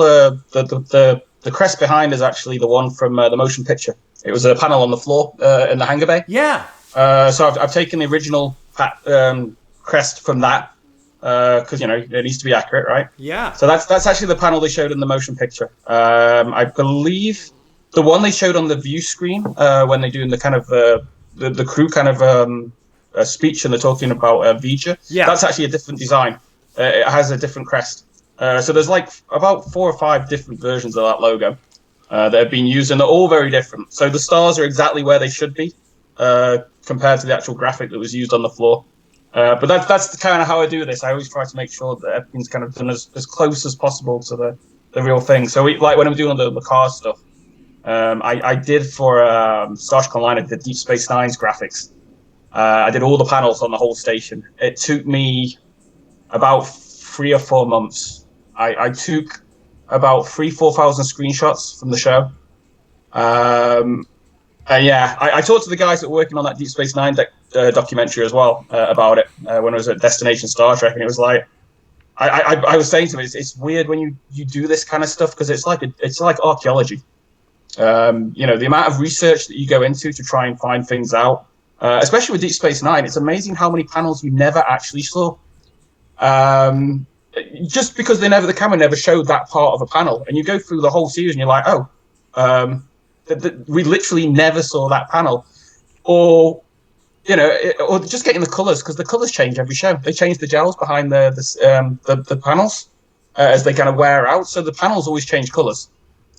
the crest behind is actually the one from the motion picture. It was a panel on the floor in the hangar bay. Yeah. So I've taken the original crest from that because it needs to be accurate, right? Yeah. So that's actually the panel they showed in the motion picture. I believe the one they showed on the view screen when they're doing the kind of the crew kind of a speech and they're talking about Vija. Yeah. That's actually a different design. It has a different crest. So there's like about 4 or 5 different versions of that logo that have been used, and they're all very different. So the stars are exactly where they should be compared to the actual graphic that was used on the floor. But that's kind of how I do this. I always try to make sure that everything's kind of done as close as possible to the real thing. So like when I'm doing the car stuff, I did for Star Trek Online, I did Deep Space Nine's graphics. I did all the panels on the whole station. It took me about 3 or 4 months. I took about 4,000 screenshots from the show. And yeah, I talked to the guys that were working on that Deep Space Nine documentary as well about it when I was at Destination Star Trek, and it was like I was saying to them, it's weird when you do this kind of stuff because it's like archaeology. The amount of research that you go into to try and find things out, especially with Deep Space Nine, it's amazing how many panels you never actually saw. Just because the camera never showed that part of a panel, and you go through the whole series and you're like, we literally never saw that panel, or or just getting the colors, because the colors change every show. They change the gels behind the panels as they kind of wear out, so the panels always change colors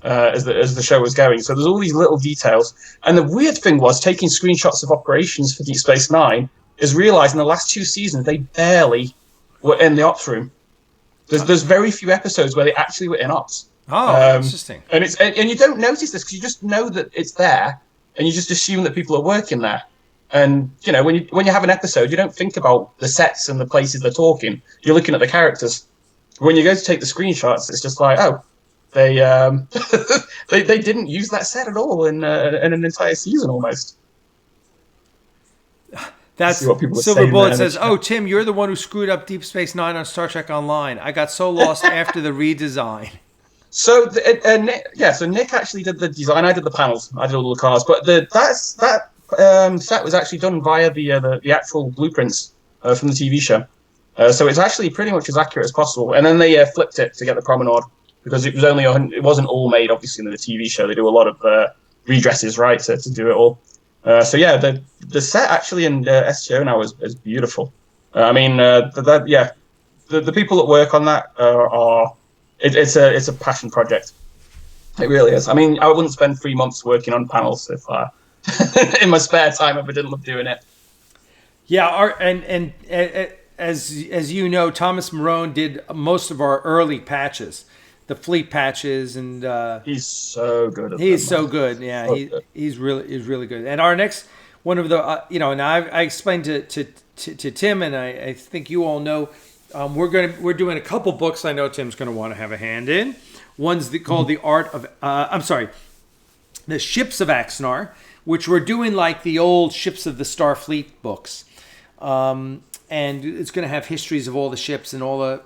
as the show was going. So there's all these little details, and the weird thing was taking screenshots of operations for Deep Space Nine is realizing the last 2 seasons they barely were in the ops room. There's very few episodes where they actually were in ops. Oh, interesting. And you don't notice this because you just know that it's there, and you just assume that people are working there. And when you have an episode, you don't think about the sets and the places they're talking. You're looking at the characters. When you go to take the screenshots, it's just like, they they didn't use that set at all in an entire season almost. That's what people Silver Bullet says. Oh, Tim, you're the one who screwed up Deep Space Nine on Star Trek Online. I got so lost after the redesign. So Nick actually did the design. I did the panels. I did all the cars. But that set was actually done via the actual blueprints from the TV show. So it's actually pretty much as accurate as possible. And then they flipped it to get the promenade because it wasn't all made obviously in the TV show. They do a lot of redresses, right, to do it all. The set actually in STO now is beautiful. The people that work on that it's a passion project. It really is. I mean, I wouldn't spend 3 months working on panels if in my spare time if I didn't love doing it. Yeah, as you know, Thomas Marone did most of our early patches, the fleet patches, and he's so good. He's so good. Yeah, so he's really good. And our next one of the and I explained to Tim, and I think you all know, we're doing a couple books. I know Tim's going to want to have a hand in. One's called The Art of The Ships of Axanar, which we're doing like the old Ships of the Starfleet books. And it's going to have histories of all the ships and all the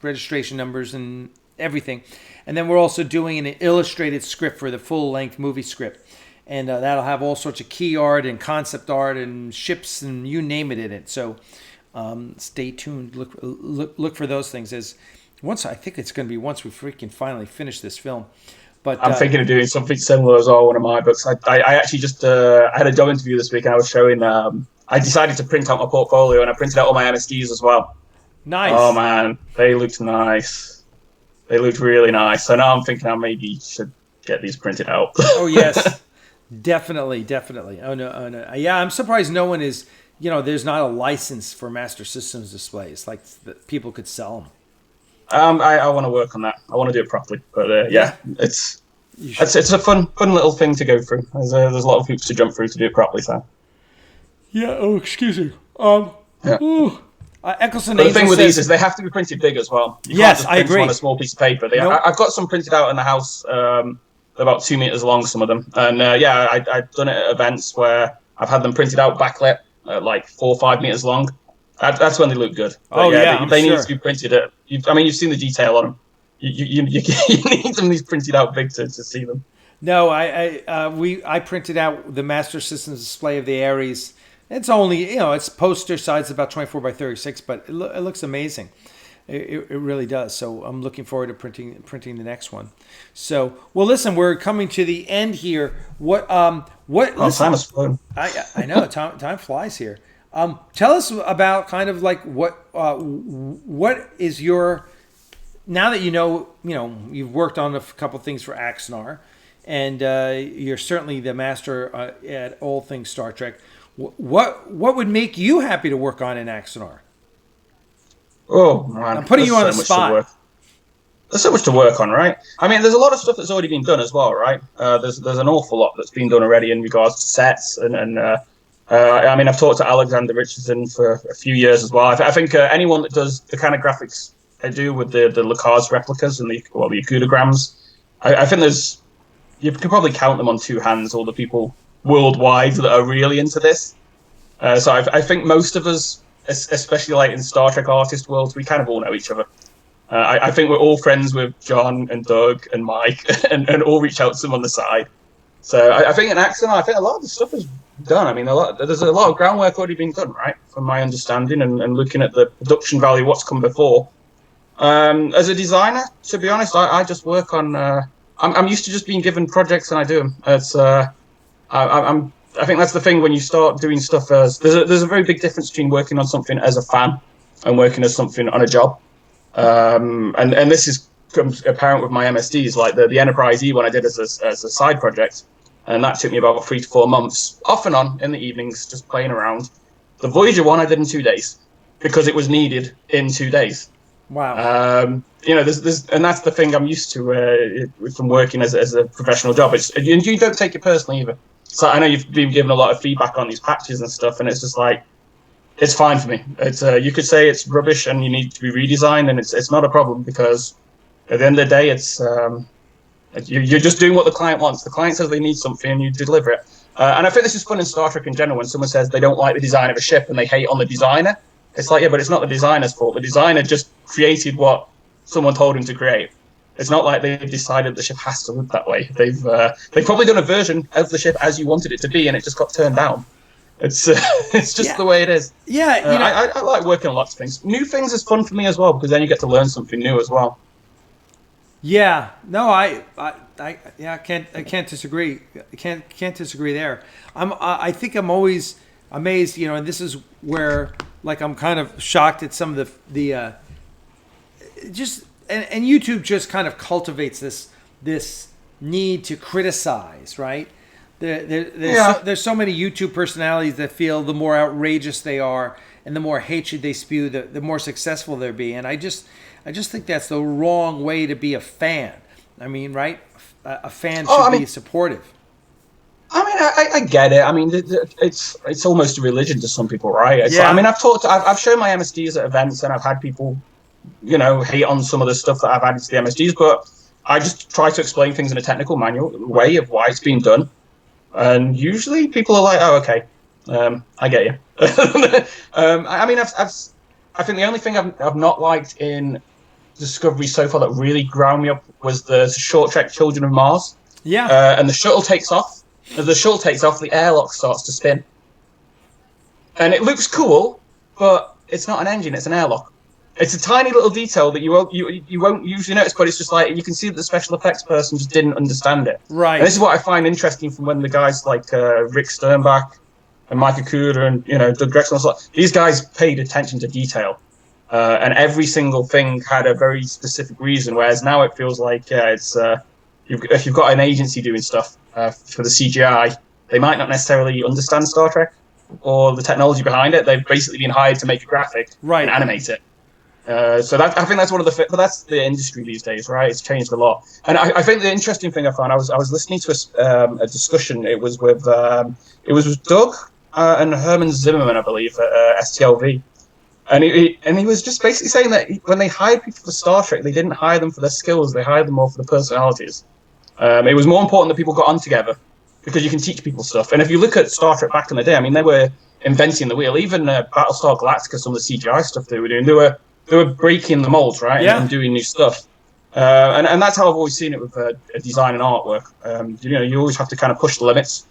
registration numbers and everything. And then we're also doing an illustrated script for the full-length movie script. And that'll have all sorts of key art and concept art and ships and you name it in it. So stay tuned. Look for those things. I think it's going to be once we freaking finally finish this film. But I'm thinking of doing something similar as well. One of my books. I actually just I had a job interview this week, and I was showing. I decided to print out my portfolio, and I printed out all my MSDs as well. Nice. Oh man, they looked nice. They looked really nice. So now I'm thinking I maybe should get these printed out. Oh yes, definitely. Oh no. Yeah, I'm surprised no one is. There's not a license for Master Systems displays. Like people could sell them. I want to work on that. I want to do it properly. But it's a fun little thing to go through. There's a lot of hoops to jump through to do it properly. So. Yeah. Oh, excuse me. Eccleston. The thing with these is they have to be printed big as well. You yes, can't just I agree. On a small piece of paper. I've got some printed out in the house. About 2 meters long, some of them. And I've done it at events where I've had them printed out backlit, like 4 or 5 meters long. That's when they look good. But they need to be printed at. You've seen the detail on them. You need them these printed out big to see them. No, I printed out the Master Systems display of the Ares. It's only it's poster size about 24 by 36, but it looks amazing. It really does. So I'm looking forward to printing the next one. So listen, we're coming to the end here. Time is flown. I know time flies here. Tell us about kind of like what is your, now that you've worked on a couple things for Axanar, and you're certainly the master at all things Star Trek. What would make you happy to work on in Axanar? Oh man, I'm putting you on the spot. There's so much to work on, right? I mean, there's a lot of stuff that's already been done as well, right? There's an awful lot that's been done already in regards to sets and I've talked to Alexander Richardson for a few years as well. I think anyone that does the kind of graphics I do with the Lacars replicas and the Yakudograms, I think you can probably count them on 2 hands, all the people worldwide that are really into this. So I think most of us, especially like in Star Trek artist worlds, we kind of all know each other. I think we're all friends with John and Doug and Mike and all reach out to them on the side. So I think in Axanar, I think a lot of the stuff is done. I mean, there's a lot of groundwork already being done, right? From my understanding and looking at the production value, what's come before. As a designer, to be honest, I just work on. I'm used to just being given projects and I do them. I think that's the thing when you start doing stuff as there's a very big difference between working on something as a fan and working as something on a job. And this is comes apparent with my MSDs, like the Enterprise E one I did as a side project, and that took me about 3 to 4 months, off and on in the evenings, just playing around. The Voyager one I did in 2 days because it was needed in 2 days. Wow. There's and that's the thing I'm used to from working as a professional job. And you don't take it personally either. So I know you've been given a lot of feedback on these patches and stuff, and it's just like, it's fine for me. It's you could say it's rubbish and you need to be redesigned, and it's not a problem because at the end of the day, it's you're just doing what the client wants. The client says they need something, and you deliver it. And I think this is fun in Star Trek in general when someone says they don't like the design of a ship and they hate on the designer. It's like, yeah, but it's not the designer's fault. The designer just created what someone told him to create. It's not like they've decided the ship has to look that way. They've probably done a version of the ship as you wanted it to be, and it just got turned down. It's just the way it is. Yeah, I like working on lots of things. New things is fun for me as well because then you get to learn something new as well. Yeah, no, I can't disagree. I can't disagree there. I think I'm always amazed, and this is where like I'm kind of shocked at some of the just and YouTube just kind of cultivates this need to criticize, right? There's so many YouTube personalities that feel the more outrageous they are and the more hatred they spew, the more successful they'll be. And I just think that's the wrong way to be a fan. I mean, right? A fan should be supportive. I mean, I get it. I mean, it's almost a religion to some people, right? Yeah. I mean, I've shown my MSDs at events, and I've had people, hate on some of the stuff that I've added to the MSDs, but I just try to explain things in a technical manual way of why it's being done. And usually people are like, "Oh, okay, I get you." I mean, I think the only thing I've not liked in Discovery so far that really ground me up was the short trek Children of Mars. Yeah. And the shuttle takes off. As the shuttle takes off, the airlock starts to spin, and it looks cool, but it's not an engine; it's an airlock. It's a tiny little detail that you won't usually notice, but it's just like you can see that the special effects person just didn't understand it. Right. And this is what I find interesting from when the guys like Rick Sternbach and Mike Okuda and Doug Drexler, these guys paid attention to detail, and every single thing had a very specific reason. Whereas now it feels like if you've got an agency doing stuff for the CGI, they might not necessarily understand Star Trek or the technology behind it. They've basically been hired to make a graphic and animate it. So I think that's but that's the industry these days, right? It's changed a lot. And I think the interesting thing I found, I was listening to a discussion. It was with Doug and Herman Zimmerman, I believe, at STLV. And he was just basically saying that when they hired people for Star Trek, they didn't hire them for their skills; they hired them more for the personalities. It was more important that people got on together because you can teach people stuff. And if you look at Star Trek back in the day, I mean, they were inventing the wheel. Even Battlestar Galactica, some of the CGI stuff they were doing, they were breaking the molds, right, and doing new stuff. And that's how I've always seen it with design and artwork. You always have to kind of push the limits.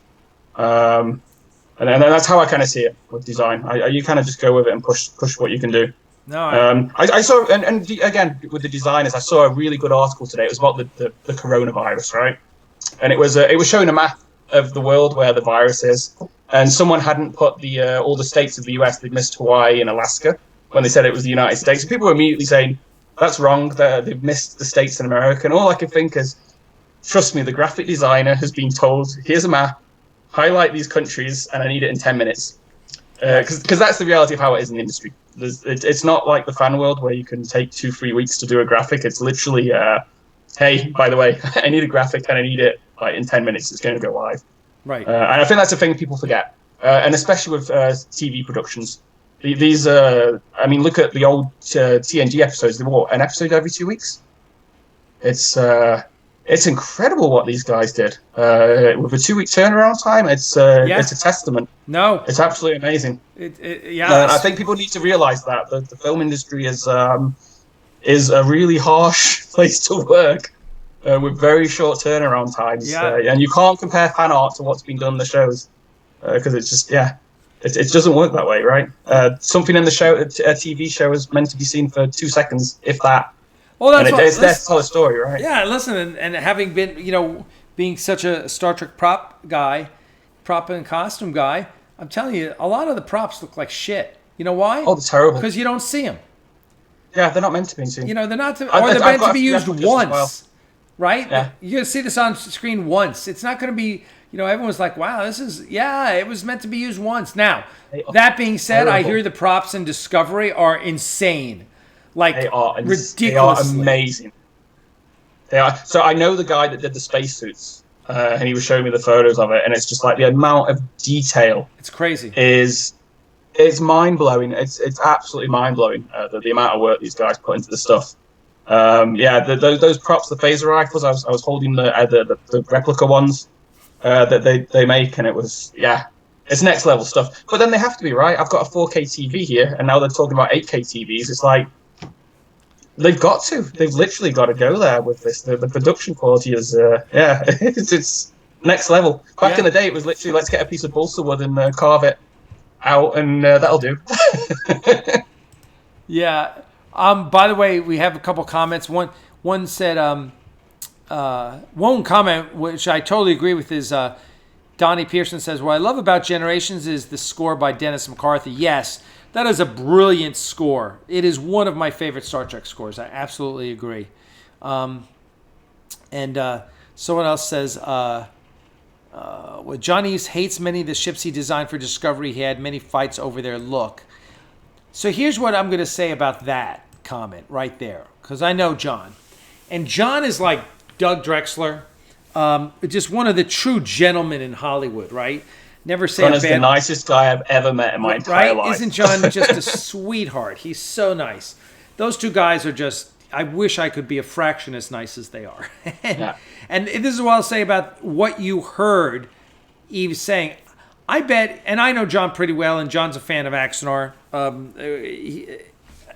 And that's how I kind of see it with design. You kind of just go with it and push what you can do. No, I saw, and again, with the designers, I saw a really good article today. It was about the coronavirus, right? And it was showing a map of the world where the virus is. And someone hadn't put all the states of the US. They'd missed Hawaii and Alaska when they said it was the United States. So people were immediately saying, that's wrong, they've missed the states in America. And all I could think is, trust me, the graphic designer has been told, here's a map, highlight these countries, and I need it in 10 minutes. Because that's the reality of how it is in the industry. It's not like the fan world where you can take 2-3 weeks to do a graphic. It's literally, hey, by the way, I need a graphic and I need it in 10 minutes. It's going to go live. Right. And I think that's a thing people forget. And especially with TV productions. These, I mean, look at the old TNG episodes. They were an episode every 2 weeks. It's incredible what these guys did with a 2 week turnaround time. It's a testament. No, it's absolutely amazing. I think people need to realize that the film industry is a really harsh place to work. with very short turnaround times. Yeah. And you can't compare fan art to what's been done in the shows because it's just, it doesn't work that way, right? Something in the show, a TV show, is meant to be seen for 2 seconds, if that. Well, that's and it's there to tell a story, right? Yeah, listen, and having been, being such a Star Trek prop and costume guy, I'm telling you, a lot of the props look like shit. You know why? Oh, they're terrible. Because you don't see them. Yeah, they're not meant to be seen. They're not, or they're meant to be used once, right? Yeah. You're going to see this on screen once. It's not going to be, everyone's like, wow, it was meant to be used once. Now, that being said, terrible. I hear the props in Discovery are insane. Like, ridiculously. They are amazing. They are. So I know the guy that did the spacesuits, and he was showing me the photos of it, and it's just like the amount of detail. It's crazy. It's mind blowing. It's absolutely mind blowing. The amount of work these guys put into the stuff. Those props, the phaser rifles. I was holding the replica ones that they make, and it was it's next level stuff. But then they have to be, right. I've got a 4K TV here, and now they're talking about 8K TVs. It's like. They've got to. They've literally got to go there with this. The production quality is, it's next level. Back in the day, it was literally, let's get a piece of balsa wood and carve it out, and that'll do. Yeah. By the way, we have a couple comments. One said, one comment, which I totally agree with, is Donnie Pearson says, what I love about Generations is the score by Dennis McCarthy. Yes. That is a brilliant score. It is one of my favorite Star Trek scores. I absolutely agree. And someone else says, John Eves hates many of the ships he designed for Discovery. He had many fights over their look. So here's what I'm going to say about that comment right there, because I know John. And John is like Doug Drexler, just one of the true gentlemen in Hollywood, right? Never say John is the nicest guy I've ever met in my entire life. Isn't John just a sweetheart? He's so nice. Those two guys are just, I wish I could be a fraction as nice as they are. And this is what I'll say about what you heard Eve saying. I bet, and I know John pretty well, and John's a fan of Axanar.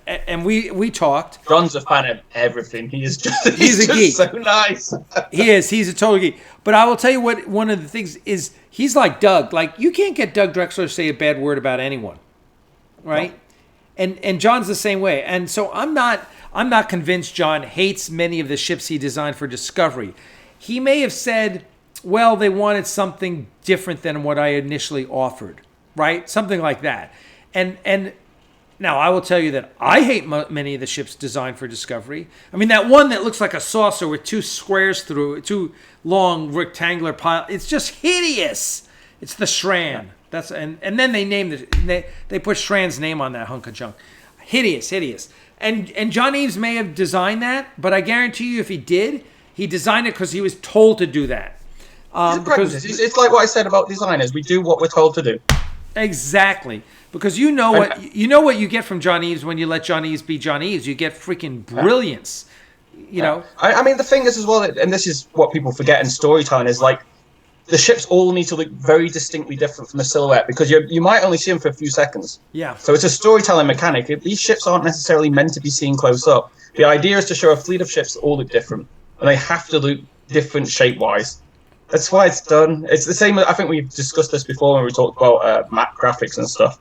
And we talked. John's a fan of everything. He's a geek. So nice. He is. He's a total geek. But I will tell you what. One of the things is he's like Doug. Like you can't get Doug Drexler to say a bad word about anyone, right? No. And John's the same way. And so I'm not convinced John hates many of the ships he designed for Discovery. He may have said, well, they wanted something different than what I initially offered, right? Something like that. And now, I will tell you that I hate many of the ships designed for Discovery. I mean, that one that looks like a saucer with 2 squares through it, 2 long rectangular piles. It's just hideous. It's the Shran. And then they named they put Shran's name on that hunk of junk. Hideous. And John Eves may have designed that, but I guarantee you, if he did, he designed it because he was told to do that. It's like what I said about designers. We do what we're told to do. Exactly. Because you know what you get from John Eves when you let John Eves be John Eves. You get freaking brilliance. You know. I mean, the thing is as well, and this is what people forget in storytelling, is like the ships all need to look very distinctly different from the silhouette because you might only see them for a few seconds. Yeah. So it's a storytelling mechanic. These ships aren't necessarily meant to be seen close up. The idea is to show a fleet of ships that all look different, and they have to look different shape-wise. That's why it's done. It's the same. I think we've discussed this before when we talked about map graphics and stuff.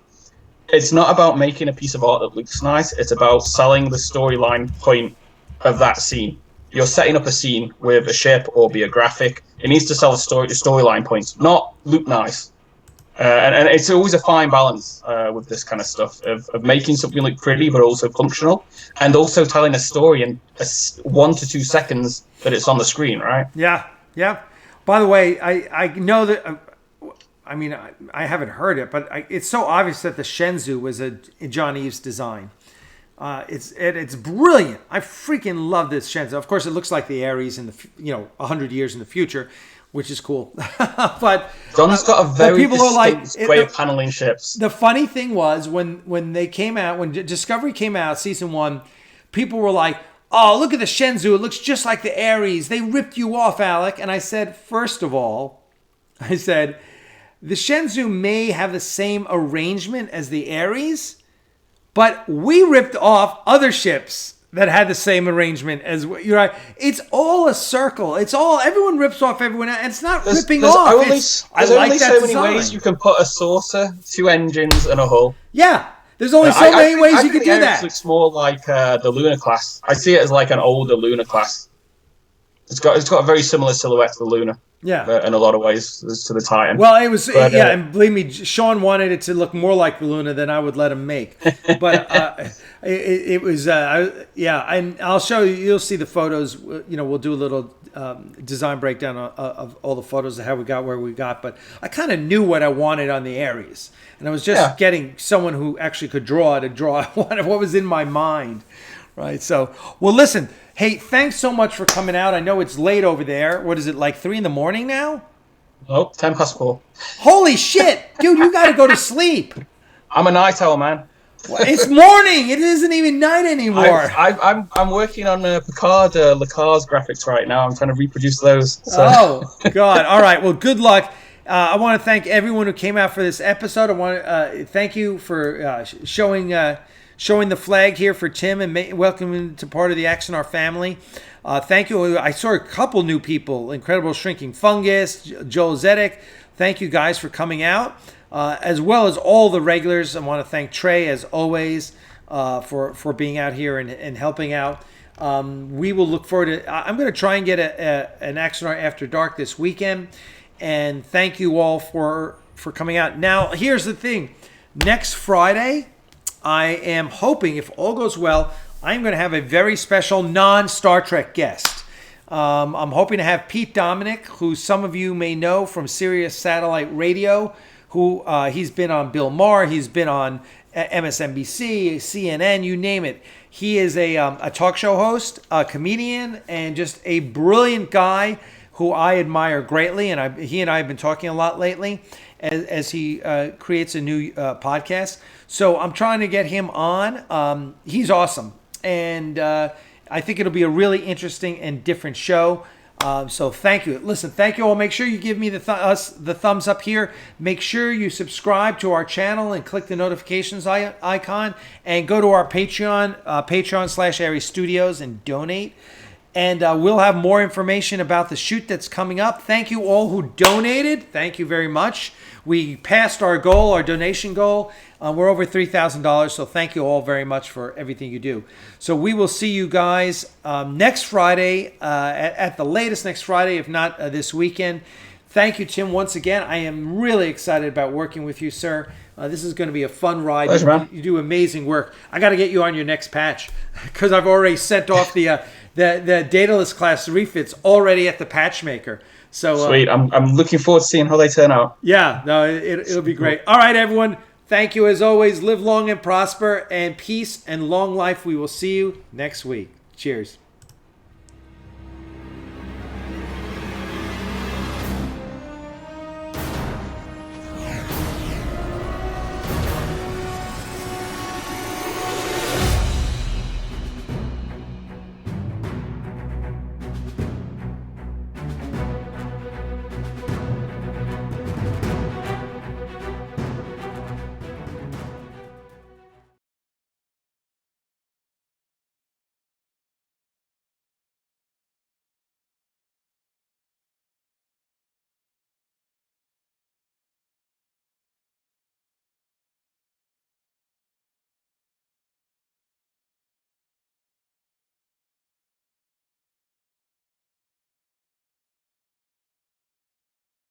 It's not about making a piece of art that looks nice. It's about selling the storyline point of that scene. You're setting up a scene with a ship or be a graphic. It needs to sell the storyline points, not look nice. And it's always a fine balance with this kind of stuff of making something look pretty but also functional, and also telling a story in 1 to 2 seconds that it's on the screen, right? Yeah. By the way, I know that. I mean, I haven't heard it, but it's so obvious that the Shenzhou was a John Eves design. It's brilliant. I freaking love this Shenzhou. Of course, it looks like the Ares in 100 years in the future, which is cool. But John's got a very distinct way of paneling ships. The funny thing was when they came out, when Discovery came out, season 1, people were like, "Oh, look at the Shenzhou. It looks just like the Ares. They ripped you off, Alec." And I said, first of all, the Shenzhou may have the same arrangement as the Ares, but we ripped off other ships that had the same arrangement as you're right. It's all a circle. It's all everyone rips off everyone else. And it's not ripping off. There's only so many ways you can put a saucer, 2 engines, and a hull. Yeah, there's only so many ways you can do that. Looks more like the Lunar class. I see it as like an older Lunar class. It's got a very similar silhouette to the Lunar. Yeah, in a lot of ways as to the Titan. Well, it was and believe me, Sean wanted it to look more like the Luna than I would let him make. But it was and I'll show you. You'll see the photos. We'll do a little design breakdown of all the photos of how we got where we got. But I kind of knew what I wanted on the Ares, and I was just getting someone who actually could draw what was in my mind. Right. So, well, listen. Hey, thanks so much for coming out. I know it's late over there. What is it, like 3 a.m. now? Oh, 4:10. Holy shit! Dude, you got to go to sleep. I'm a night owl, man. It's morning. It isn't even night anymore. I'm working on Picard Lacar's graphics right now. I'm trying to reproduce those. So. Oh, God. All right. Well, good luck. I want to thank everyone who came out for this episode. I want to thank you for showing the flag here for Tim and welcoming him to part of the Axanar family. Thank you. I saw a couple new people, Incredible Shrinking Fungus, Joel Zedek. Thank you guys for coming out, as well as all the regulars. I want to thank Trey, as always, for being out here and helping out. We will look forward to... I'm going to try and get an Axanar After Dark this weekend. And thank you all for coming out. Now, here's the thing. Next Friday... I am hoping, if all goes well, I'm going to have a very special non-Star Trek guest. I'm hoping to have Pete Dominic, who some of you may know from Sirius Satellite Radio, who he's been on Bill Maher, he's been on MSNBC, CNN, you name it. He is a talk show host, a comedian, and just a brilliant guy who I admire greatly. And he and I have been talking a lot lately as he creates a new podcast. So I'm trying to get him on. He's awesome. And I think it'll be a really interesting and different show. So thank you. Listen, thank you all. Make sure you give me the thumbs up here. Make sure you subscribe to our channel and click the notifications icon. And go to our Patreon, Patreon/Aries Studios, and donate. And we'll have more information about the shoot that's coming up. Thank you all who donated. Thank you very much. We passed our goal, our donation goal. We're over $3,000, so thank you all very much for everything you do. So we will see you guys next Friday, at the latest next Friday, if not this weekend. Thank you, Tim, once again. I am really excited about working with you, sir. This is going to be a fun ride. Pleasure, man. You do amazing work. I got to get you on your next patch because I've already sent off the Daedalus class refits already at the patch maker. So sweet. I'm looking forward to seeing how they turn out. Yeah, no, it'll be great. All right, everyone. Thank you as always. Live long and prosper, and peace and long life. We will see you next week. Cheers.